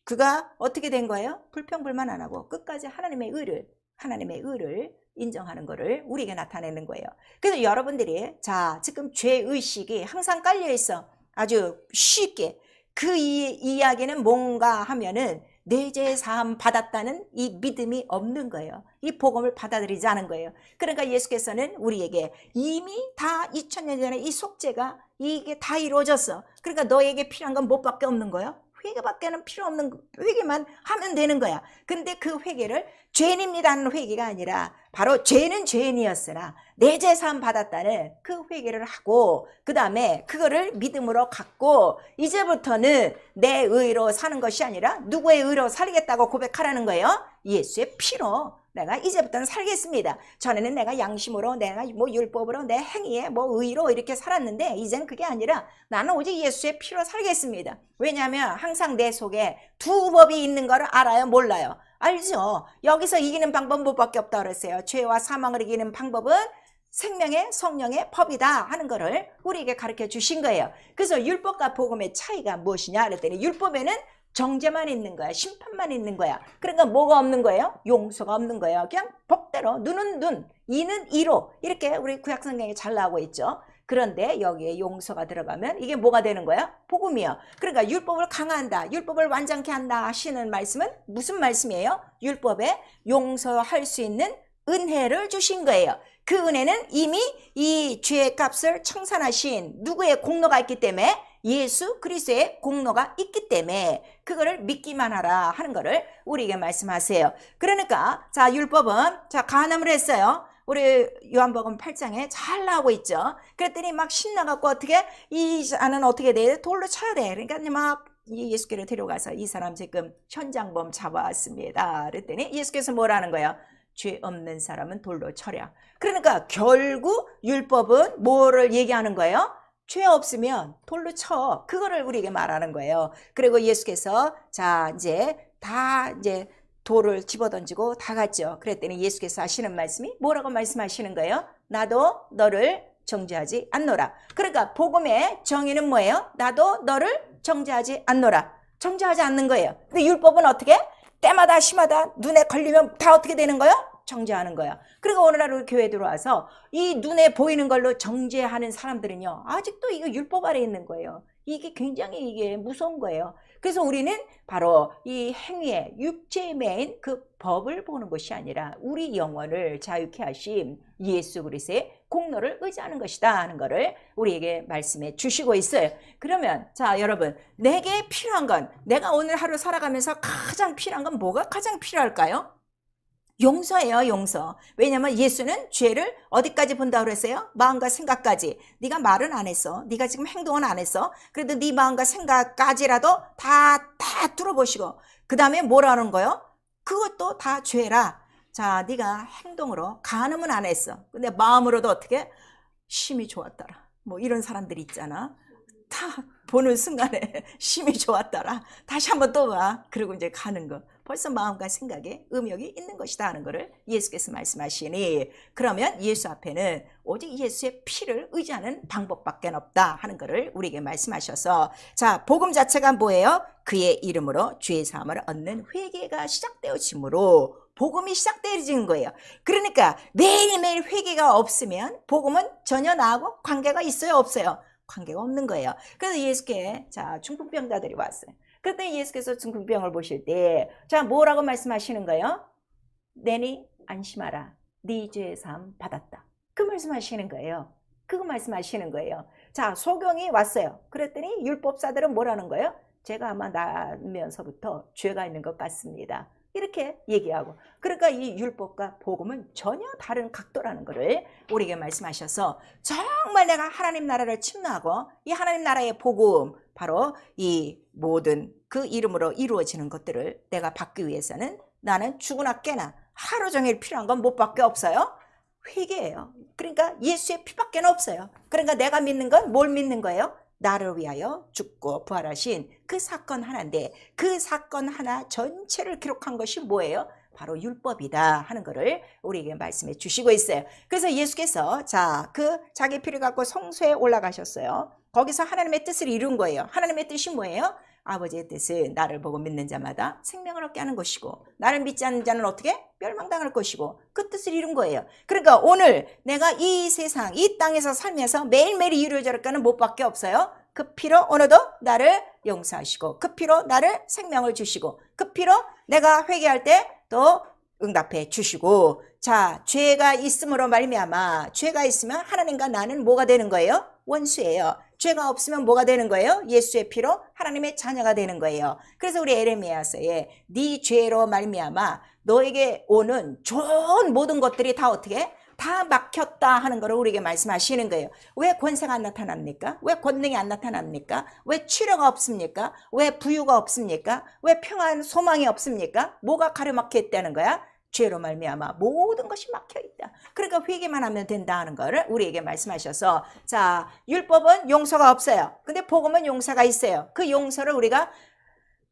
그가 어떻게 된 거예요? 불평불만 안 하고 끝까지 하나님의 의를 하나님의 의를 인정하는 것을 우리에게 나타내는 거예요. 그래서 여러분들이 자 지금 죄의식이 항상 깔려 있어. 아주 쉽게 그 이야기는 뭔가 하면은 내 죄 사함 받았다는 이 믿음이 없는 거예요. 이 복음을 받아들이지 않은 거예요. 그러니까 예수께서는 우리에게 이미 다 2000년 전에 이 속죄가 이게 다 이루어졌어. 그러니까 너에게 필요한 건 뭐밖에 없는 거예요? 회개밖에는 필요 없는, 회개만 하면 되는 거야. 근데 그 회개를 죄인입니다는 회개가 아니라 바로 죄는 죄인이었으나 내 죄 사함 받았다는 그 회개를 하고 그 다음에 그거를 믿음으로 갖고 이제부터는 내 의로 사는 것이 아니라 누구의 의로 살겠다고 고백하라는 거예요. 예수의 피로 내가 이제부터는 살겠습니다. 전에는 내가 양심으로 내가 뭐 율법으로 내 행위에 뭐 의로 이렇게 살았는데 이제는 그게 아니라 나는 오직 예수의 피로 살겠습니다. 왜냐하면 항상 내 속에 두 법이 있는 걸 알아요? 몰라요? 알죠? 여기서 이기는 방법은 뭐밖에 없다고 그랬어요. 죄와 사망을 이기는 방법은 생명의 성령의 법이다 하는 거를 우리에게 가르쳐 주신 거예요. 그래서 율법과 복음의 차이가 무엇이냐 그랬더니 율법에는 정죄만 있는 거야. 심판만 있는 거야. 그러니까 뭐가 없는 거예요? 용서가 없는 거예요. 그냥 법대로 눈은 눈, 이는 이로 이렇게 우리 구약성경에 잘 나오고 있죠. 그런데 여기에 용서가 들어가면 이게 뭐가 되는 거야? 복음이요. 그러니까 율법을 강화한다. 율법을 완전케 한다 하시는 말씀은 무슨 말씀이에요? 율법에 용서할 수 있는 은혜를 주신 거예요. 그 은혜는 이미 이 죄의 값을 청산하신 누구의 공로가 있기 때문에 예수 그리스도의 공로가 있기 때문에 그거를 믿기만 하라 하는 거를 우리에게 말씀하세요. 그러니까 자 율법은 자 간음을 했어요. 우리 요한복음 8장에 잘 나오고 있죠. 그랬더니 막 신나갖고 어떻게 이 자는 어떻게 돼? 돌로 쳐야 돼. 그러니까 막 예수께로 데려가서 이 사람 지금 현장범 잡아왔습니다. 그랬더니 예수께서 뭐라는 거예요? 죄 없는 사람은 돌로 쳐라. 그러니까 결국 율법은 뭐를 얘기하는 거예요? 죄 없으면 돌로 쳐. 그거를 우리에게 말하는 거예요. 그리고 예수께서 자 이제 다 이제 돌을 집어던지고 다 갔죠. 그랬더니 예수께서 하시는 말씀이 뭐라고 말씀하시는 거예요? 나도 너를 정죄하지 않노라. 그러니까 복음의 정의는 뭐예요? 나도 너를 정죄하지 않노라. 정죄하지 않는 거예요. 근데 율법은 어떻게? 때마다 시마다 눈에 걸리면 다 어떻게 되는 거예요? 정죄하는 거야. 그리고 오늘날 우리 교회 들어와서 이 눈에 보이는 걸로 정죄하는 사람들은요 아직도 이거 율법 아래에 있는 거예요. 이게 굉장히 이게 무서운 거예요. 그래서 우리는 바로 이 행위에 육체에 매인 그 법을 보는 것이 아니라 우리 영혼을 자유케 하신 예수 그리스도의 공로를 의지하는 것이다 하는 것을 우리에게 말씀해 주시고 있어요. 그러면 자 여러분 내게 필요한 건 내가 오늘 하루 살아가면서 가장 필요한 건 뭐가 가장 필요할까요? 용서예요. 용서. 왜냐하면 예수는 죄를 어디까지 본다고 그랬어요? 마음과 생각까지. 네가 말은 안 했어. 네가 지금 행동은 안 했어. 그래도 네 마음과 생각까지라도 다 뚫어보시고 그 다음에 뭐라는 거예요? 그것도 다 죄라. 자, 네가 행동으로 간음은 안 했어. 근데 마음으로도 어떻게? 심히 좋았더라. 뭐 이런 사람들이 있잖아. 다 보는 순간에 심히 좋았더라. 다시 한번 또 봐. 그리고 이제 가는 거. 벌써 마음과 생각에 음욕이 있는 것이다 하는 것을 예수께서 말씀하시니 그러면 예수 앞에는 오직 예수의 피를 의지하는 방법밖에 없다 하는 것을 우리에게 말씀하셔서 자 복음 자체가 뭐예요? 그의 이름으로 죄 사함을 얻는 회개가 시작되어지므로 복음이 시작되어지는 거예요. 그러니까 매일매일 회개가 없으면 복음은 전혀 나하고 관계가 있어요? 없어요? 관계가 없는 거예요. 그래서 예수께 자 중풍병자들이 왔어요. 그때 예수께서 중풍병을 보실 때 자 뭐라고 말씀하시는 거예요? 내니 안심하라. 네 죄 사함 받았다. 그 말씀하시는 거예요. 그거 말씀하시는 거예요. 자 소경이 왔어요. 그랬더니 율법사들은 뭐라는 거예요? 제가 아마 나면서부터 죄가 있는 것 같습니다. 이렇게 얘기하고 그러니까 이 율법과 복음은 전혀 다른 각도라는 것을 우리에게 말씀하셔서 정말 내가 하나님 나라를 침노하고 이 하나님 나라의 복음 바로 이 모든 그 이름으로 이루어지는 것들을 내가 받기 위해서는 나는 죽으나 깨나 하루 종일 필요한 건 뭐밖에 없어요? 회개예요. 그러니까 예수의 피밖에 없어요. 그러니까 내가 믿는 건 뭘 믿는 거예요? 나를 위하여 죽고 부활하신 그 사건 하나인데 그 사건 하나 전체를 기록한 것이 뭐예요? 바로 율법이다 하는 것을 우리에게 말씀해 주시고 있어요. 그래서 예수께서 자, 그 자기 피를 갖고 성소에 올라가셨어요. 거기서 하나님의 뜻을 이룬 거예요. 하나님의 뜻이 뭐예요? 아버지의 뜻은 나를 보고 믿는 자마다 생명을 얻게 하는 것이고 나를 믿지 않는 자는 어떻게? 멸망당할 것이고 그 뜻을 이룬 거예요. 그러니까 오늘 내가 이 세상 이 땅에서 살면서 매일매일 이루어질 거는 무엇밖에 없어요. 그 피로 오늘도 나를 용서하시고 그 피로 나를 생명을 주시고 그 피로 내가 회개할 때 또 응답해 주시고 자 죄가 있음으로 말미암아 죄가 있으면 하나님과 나는 뭐가 되는 거예요? 원수예요. 죄가 없으면 뭐가 되는 거예요? 예수의 피로 하나님의 자녀가 되는 거예요. 그래서 우리 에레미야서에 네 죄로 말미암아 너에게 오는 좋은 모든 것들이 다 어떻게? 다 막혔다 하는 거를 우리에게 말씀하시는 거예요. 왜 권세가 안 나타납니까? 왜 권능이 안 나타납니까? 왜 치료가 없습니까? 왜 부유가 없습니까? 왜 평안 소망이 없습니까? 뭐가 가려막혀 있다는 거야? 죄로 말미암아 모든 것이 막혀 있다. 그러니까 회개만 하면 된다 하는 거를 우리에게 말씀하셔서 자 율법은 용서가 없어요. 근데 복음은 용서가 있어요. 그 용서를 우리가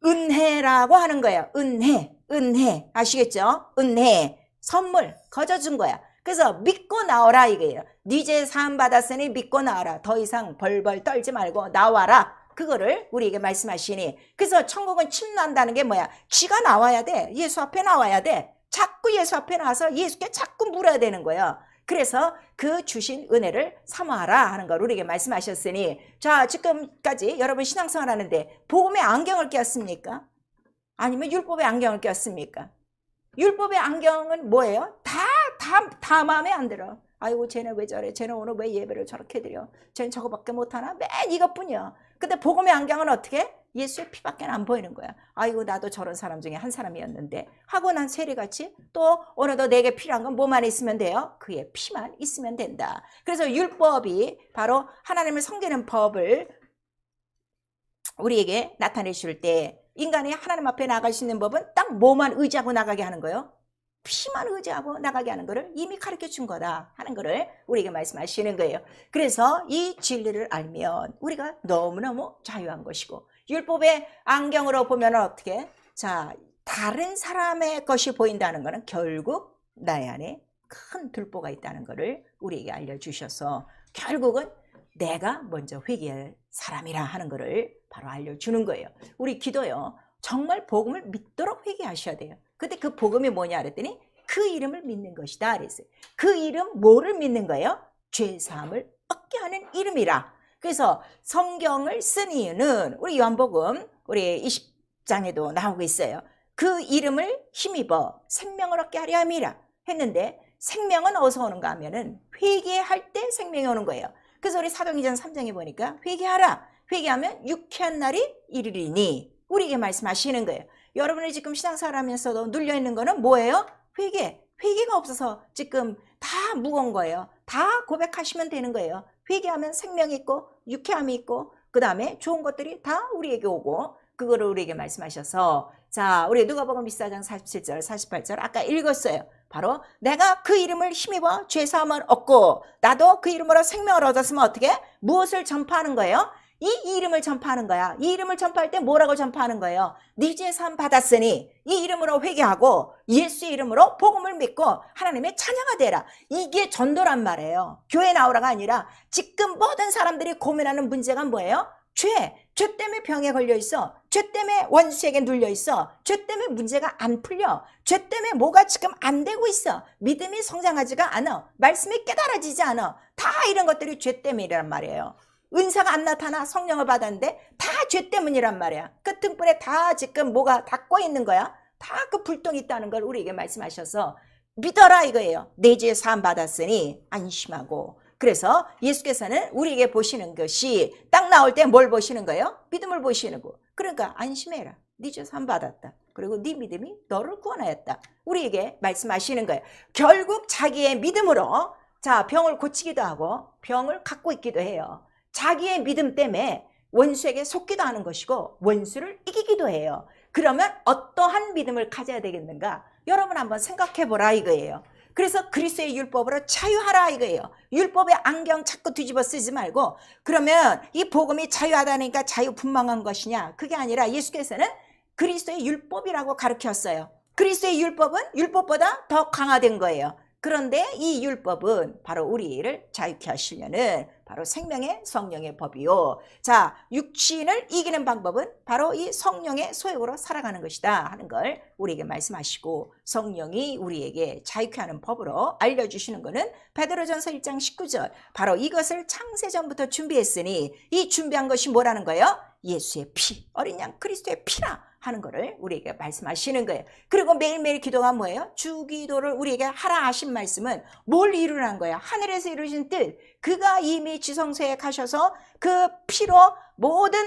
은혜라고 하는 거예요. 은혜 아시겠죠? 은혜 선물 거저 준 거야. 그래서 믿고 나오라 이거예요. 네 죄 사함 받았으니 믿고 나와라. 더 이상 벌벌 떨지 말고 나와라. 그거를 우리에게 말씀하시니 그래서 천국은 침난다는 게 뭐야? 쥐가 나와야 돼. 예수 앞에 나와야 돼. 자꾸 예수 앞에 나와서 예수께 자꾸 물어야 되는 거예요. 그래서 그 주신 은혜를 사모하라 하는 걸 우리에게 말씀하셨으니 자 지금까지 여러분 신앙생활 하는데 복음의 안경을 꼈습니까? 아니면 율법의 안경을 꼈습니까? 율법의 안경은 뭐예요? 다 마음에 안 들어. 아이고 쟤는 왜 저래? 쟤는 오늘 왜 예배를 저렇게 드려? 쟤는 저거밖에 못하나? 맨 이것뿐이야. 근데 복음의 안경은 어떻게? 예수의 피밖에 안 보이는 거야. 아이고 나도 저런 사람 중에 한 사람이었는데 하고 난 세리같이 또 오늘도 내게 필요한 건 뭐만 있으면 돼요? 그의 피만 있으면 된다. 그래서 율법이 바로 하나님을 섬기는 법을 우리에게 나타내 줄 때 인간이 하나님 앞에 나갈 수 있는 법은 딱 뭐만 의지하고 나가게 하는 거예요? 피만 의지하고 나가게 하는 거를 이미 가르쳐 준 거다 하는 거를 우리에게 말씀하시는 거예요. 그래서 이 진리를 알면 우리가 너무너무 자유한 것이고 율법의 안경으로 보면 어떻게? 자, 다른 사람의 것이 보인다는 것은 결국 나의 안에 큰 들보가 있다는 것을 우리에게 알려주셔서 결국은 내가 먼저 회개할 사람이라 하는 것을 바로 알려주는 거예요. 우리 기도요. 정말 복음을 믿도록 회개하셔야 돼요. 근데 그 복음이 뭐냐 그랬더니 그 이름을 믿는 것이다 그랬어요. 그 이름 뭐를 믿는 거예요? 죄사함을 얻게 하는 이름이라. 그래서 성경을 쓴 이유는 우리 요한복음 우리 20장에도 나오고 있어요. 그 이름을 힘입어 생명을 얻게 하려 함이라 했는데 생명은 어디서 오는가 하면은 회개할 때 생명이 오는 거예요. 그래서 우리 사도행전 3장에 보니까 회개하라. 회개하면 유쾌한 날이 이르리니 우리에게 말씀하시는 거예요. 여러분이 지금 신앙생활 하면서도 눌려있는 거는 뭐예요? 회개가 없어서 지금 다 무거운 거예요. 다 고백하시면 되는 거예요. 회개하면 생명이 있고 유쾌함이 있고 그 다음에 좋은 것들이 다 우리에게 오고 그거를 우리에게 말씀하셔서 자 우리 누가복음 24장 47절 48절 아까 읽었어요. 바로 내가 그 이름을 힘입어 죄사함을 얻고 나도 그 이름으로 생명을 얻었으면 어떻게? 무엇을 전파하는 거예요? 이 이름을 전파하는 거야. 이 이름을 전파할 때 뭐라고 전파하는 거예요? 네 죄 사함 받았으니 이 이름으로 회개하고 예수의 이름으로 복음을 믿고 하나님의 자녀가 되라. 이게 전도란 말이에요. 교회 나오라가 아니라 지금 모든 사람들이 고민하는 문제가 뭐예요? 죄 때문에 병에 걸려 있어. 죄 때문에 원수에게 눌려 있어. 죄 때문에 문제가 안 풀려. 죄 때문에 뭐가 지금 안 되고 있어. 믿음이 성장하지가 않아. 말씀이 깨달아지지 않아. 다 이런 것들이 죄 때문이란 말이에요. 은사가 안 나타나 성령을 받았는데 다 죄 때문이란 말이야. 그 등불에 다 지금 뭐가 닿고 있는 거야. 다 그 불똥이 있다는 걸 우리에게 말씀하셔서 믿어라 이거예요. 내 죄 사함 받았으니 안심하고. 그래서 예수께서는 우리에게 보시는 것이 딱 나올 때 뭘 보시는 거예요? 믿음을 보시는 거. 그러니까 안심해라. 네 죄 사함 받았다. 그리고 네 믿음이 너를 구원하였다. 우리에게 말씀하시는 거예요. 결국 자기의 믿음으로 자 병을 고치기도 하고 병을 갖고 있기도 해요. 자기의 믿음 때문에 원수에게 속기도 하는 것이고 원수를 이기기도 해요. 그러면 어떠한 믿음을 가져야 되겠는가? 여러분 한번 생각해보라 이거예요. 그래서 그리스도의 율법으로 자유하라 이거예요. 율법의 안경 자꾸 뒤집어 쓰지 말고 그러면 이 복음이 자유하다니까 자유분방한 것이냐? 그게 아니라 예수께서는 그리스도의 율법이라고 가르쳤어요. 그리스도의 율법은 율법보다 더 강화된 거예요. 그런데 이 율법은 바로 우리를 자유케 하시려는 바로 생명의 성령의 법이요. 자, 육신을 이기는 방법은 바로 이 성령의 소욕으로 살아가는 것이다 하는 걸 우리에게 말씀하시고, 성령이 우리에게 자유케 하는 법으로 알려주시는 것은 베드로전서 1장 19절, 바로 이것을 창세전부터 준비했으니 이 준비한 것이 뭐라는 거예요? 예수의 피, 어린 양 그리스도의 피라 하는 것을 우리에게 말씀하시는 거예요. 그리고 매일매일 기도가 뭐예요? 주기도를 우리에게 하라 하신 말씀은 뭘 이루라는 거예요? 하늘에서 이루신 뜻, 그가 이미 지성소에 가셔서 그 피로 모든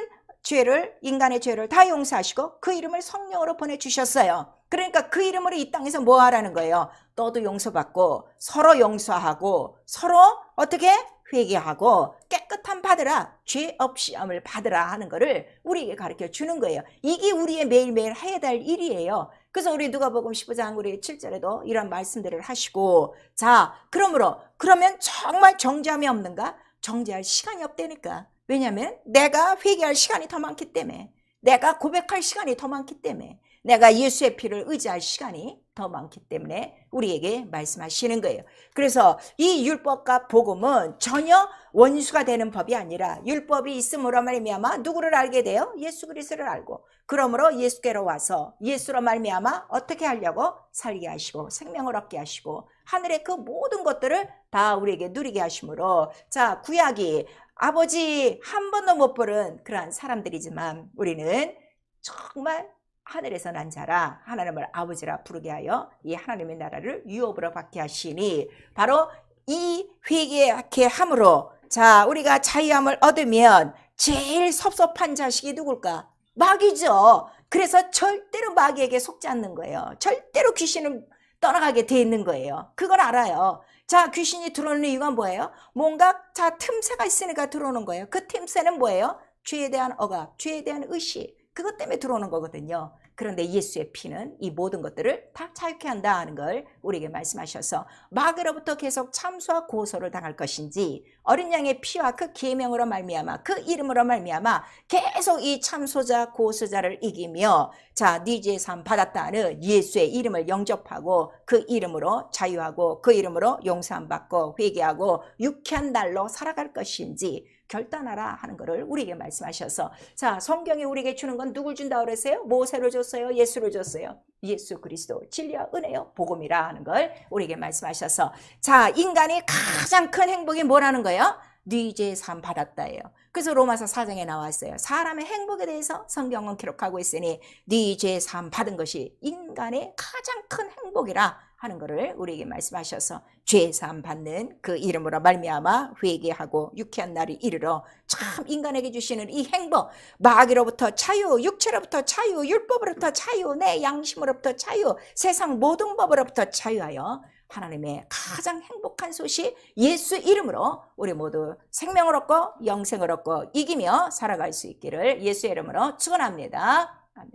죄를, 인간의 죄를 다 용서하시고 그 이름을 성령으로 보내주셨어요. 그러니까 그 이름으로 이 땅에서 뭐 하라는 거예요? 너도 용서받고 서로 용서하고 서로 어떻게? 회개하고 깨끗함 받으라, 죄 없이함을 받으라 하는 것을 우리에게 가르쳐 주는 거예요. 이게 우리의 매일매일 해야 될 일이에요. 그래서 우리 누가복음 15장 우리 7절에도 이런 말씀들을 하시고, 자, 그러면 정말 정죄함이 없는가? 정죄할 시간이 없다니까. 왜냐하면 내가 회개할 시간이 더 많기 때문에, 내가 고백할 시간이 더 많기 때문에, 내가 예수의 피를 의지할 시간이 더 많기 때문에 우리에게 말씀하시는 거예요. 그래서 이 율법과 복음은 전혀 원수가 되는 법이 아니라, 율법이 있음으로 말미암아 누구를 알게 돼요? 예수 그리스도를 알고, 그러므로 예수께로 와서 예수로 말미암아 어떻게 하려고? 살게 하시고 생명을 얻게 하시고 하늘의 그 모든 것들을 다 우리에게 누리게 하심으로, 자, 구약이 아버지 한 번도 못 보는 그러한 사람들이지만 우리는 정말 하늘에서 난 자라 하나님을 아버지라 부르게 하여 이 하나님의 나라를 유업으로 받게 하시니, 바로 이 회개케 함으로, 자, 우리가 자유함을 얻으면 제일 섭섭한 자식이 누굴까? 마귀죠. 그래서 절대로 마귀에게 속지 않는 거예요. 절대로 귀신은 떠나가게 돼 있는 거예요. 그걸 알아요. 자, 귀신이 들어오는 이유가 뭐예요? 뭔가 자 틈새가 있으니까 들어오는 거예요. 그 틈새는 뭐예요? 죄에 대한 억압, 죄에 대한 의식, 그것 때문에 들어오는 거거든요. 그런데 예수의 피는 이 모든 것들을 다 자유케 한다 하는 걸 우리에게 말씀하셔서, 마귀로부터 계속 참수와 고소를 당할 것인지, 어린 양의 피와 그 계명으로 말미암아, 그 이름으로 말미암아 계속 이 참소자 고소자를 이기며, 자, 네 죄의 사함 받았다는 예수의 이름을 영접하고 그 이름으로 자유하고 그 이름으로 용서함 받고 회개하고 유쾌한 날로 살아갈 것인지 결단하라 하는 것을 우리에게 말씀하셔서, 자, 성경이 우리에게 주는 건 누굴 준다고 그랬어요? 모세를 줬어요? 예수를 줬어요? 예수 그리스도, 진리와 은혜요 복음이라 하는 걸 우리에게 말씀하셔서, 자, 인간이 가장 큰 행복이 뭐라는 거예요? 네 죄의 사함 받았다예요. 그래서 로마서 4장에 나왔어요. 사람의 행복에 대해서 성경은 기록하고 있으니 네 죄의 사함 받은 것이 인간의 가장 큰 행복이라 하는 것을 우리에게 말씀하셔서, 죄 사함 받는 그 이름으로 말미암아 회개하고 유쾌한 날이 이르러, 참 인간에게 주시는 이 행복, 마귀로부터 자유, 육체로부터 자유, 율법으로부터 자유, 내 양심으로부터 자유, 세상 모든 법으로부터 자유하여 하나님의 가장 행복한 소식, 예수 이름으로 우리 모두 생명을 얻고 영생을 얻고 이기며 살아갈 수 있기를 예수의 이름으로 축원합니다. 아멘.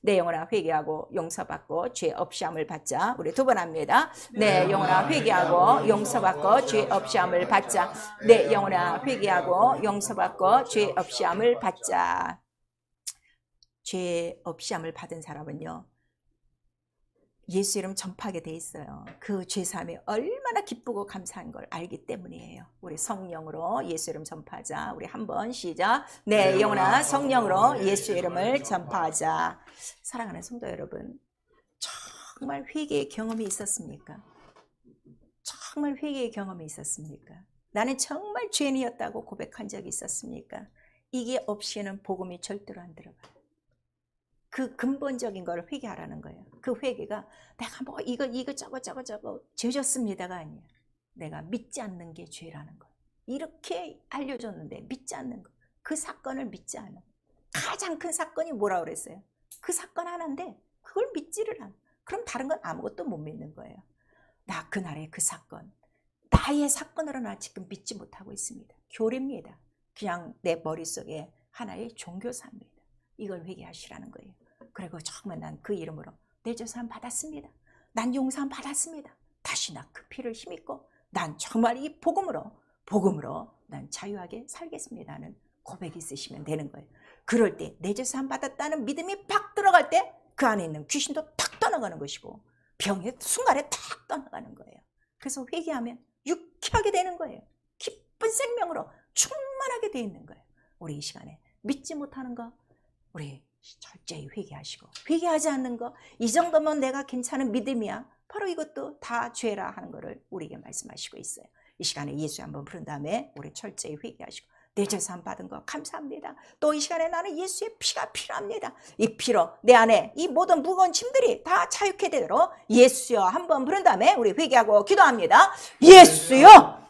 내 영혼아 회개하고 용서받고 죄 없이함을 받자. 우리 두 번 합니다. 내 영혼아 회개하고 용서받고 죄 없이함을 받자. 내 영혼아 회개하고 용서받고 죄 없이함을 받자. 죄 없이함을 받은 사람은요, 예수 이름 전파하게 돼 있어요. 그 죄사함이 얼마나 기쁘고 감사한 걸 알기 때문이에요. 우리 성령으로 예수 이름 전파하자. 우리 한번 시작. 내 영혼아 성령으로 예수 이름을 전파하자. 사랑하는 성도 여러분, 정말 회개의 경험이 있었습니까? 정말 회개의 경험이 있었습니까? 나는 정말 죄인이었다고 고백한 적이 있었습니까? 이게 없이는 복음이 절대로 안 들어가요. 그 근본적인 걸 회개하라는 거예요. 그 회개가 내가 뭐 이거 저거 죄졌습니다가 아니야. 내가 믿지 않는 게 죄라는 거. 이렇게 알려줬는데 믿지 않는 거. 그 사건을 믿지 않아. 가장 큰 사건이 뭐라고 그랬어요? 그 사건 하나인데 그걸 믿지를 않아. 그럼 다른 건 아무것도 못 믿는 거예요. 나 그날의 그 사건, 나의 사건으로 나 지금 믿지 못하고 있습니다. 교리입니다. 그냥 내 머릿속에 하나의 종교사입니다. 이걸 회개하시라는 거예요. 그리고 정말 난 그 이름으로 내 죄사함 받았습니다. 난 용서함 받았습니다. 다시 나 그 피를 힘입고 난 정말 이 복음으로 난 자유하게 살겠습니다는 고백이 있으시면 되는 거예요. 그럴 때 내 죄사함 받았다는 믿음이 팍 들어갈 때 그 안에 있는 귀신도 탁 떠나가는 것이고 병의 순간에 탁 떠나가는 거예요. 그래서 회개하면 유쾌하게 되는 거예요. 기쁜 생명으로 충만하게 되어 있는 거예요. 우리 이 시간에 믿지 못하는 거 우리 철저히 회개하시고, 회개하지 않는 거 이 정도면 내가 괜찮은 믿음이야, 바로 이것도 다 죄라 하는 것을 우리에게 말씀하시고 있어요. 이 시간에 예수 한번 부른 다음에 우리 철저히 회개하시고, 내 죄사함 받은 거 감사합니다. 또 이 시간에 나는 예수의 피가 필요합니다. 이 피로 내 안에 이 모든 무거운 짐들이 다 자유케 되도록 예수여 한번 부른 다음에 우리 회개하고 기도합니다. 예수여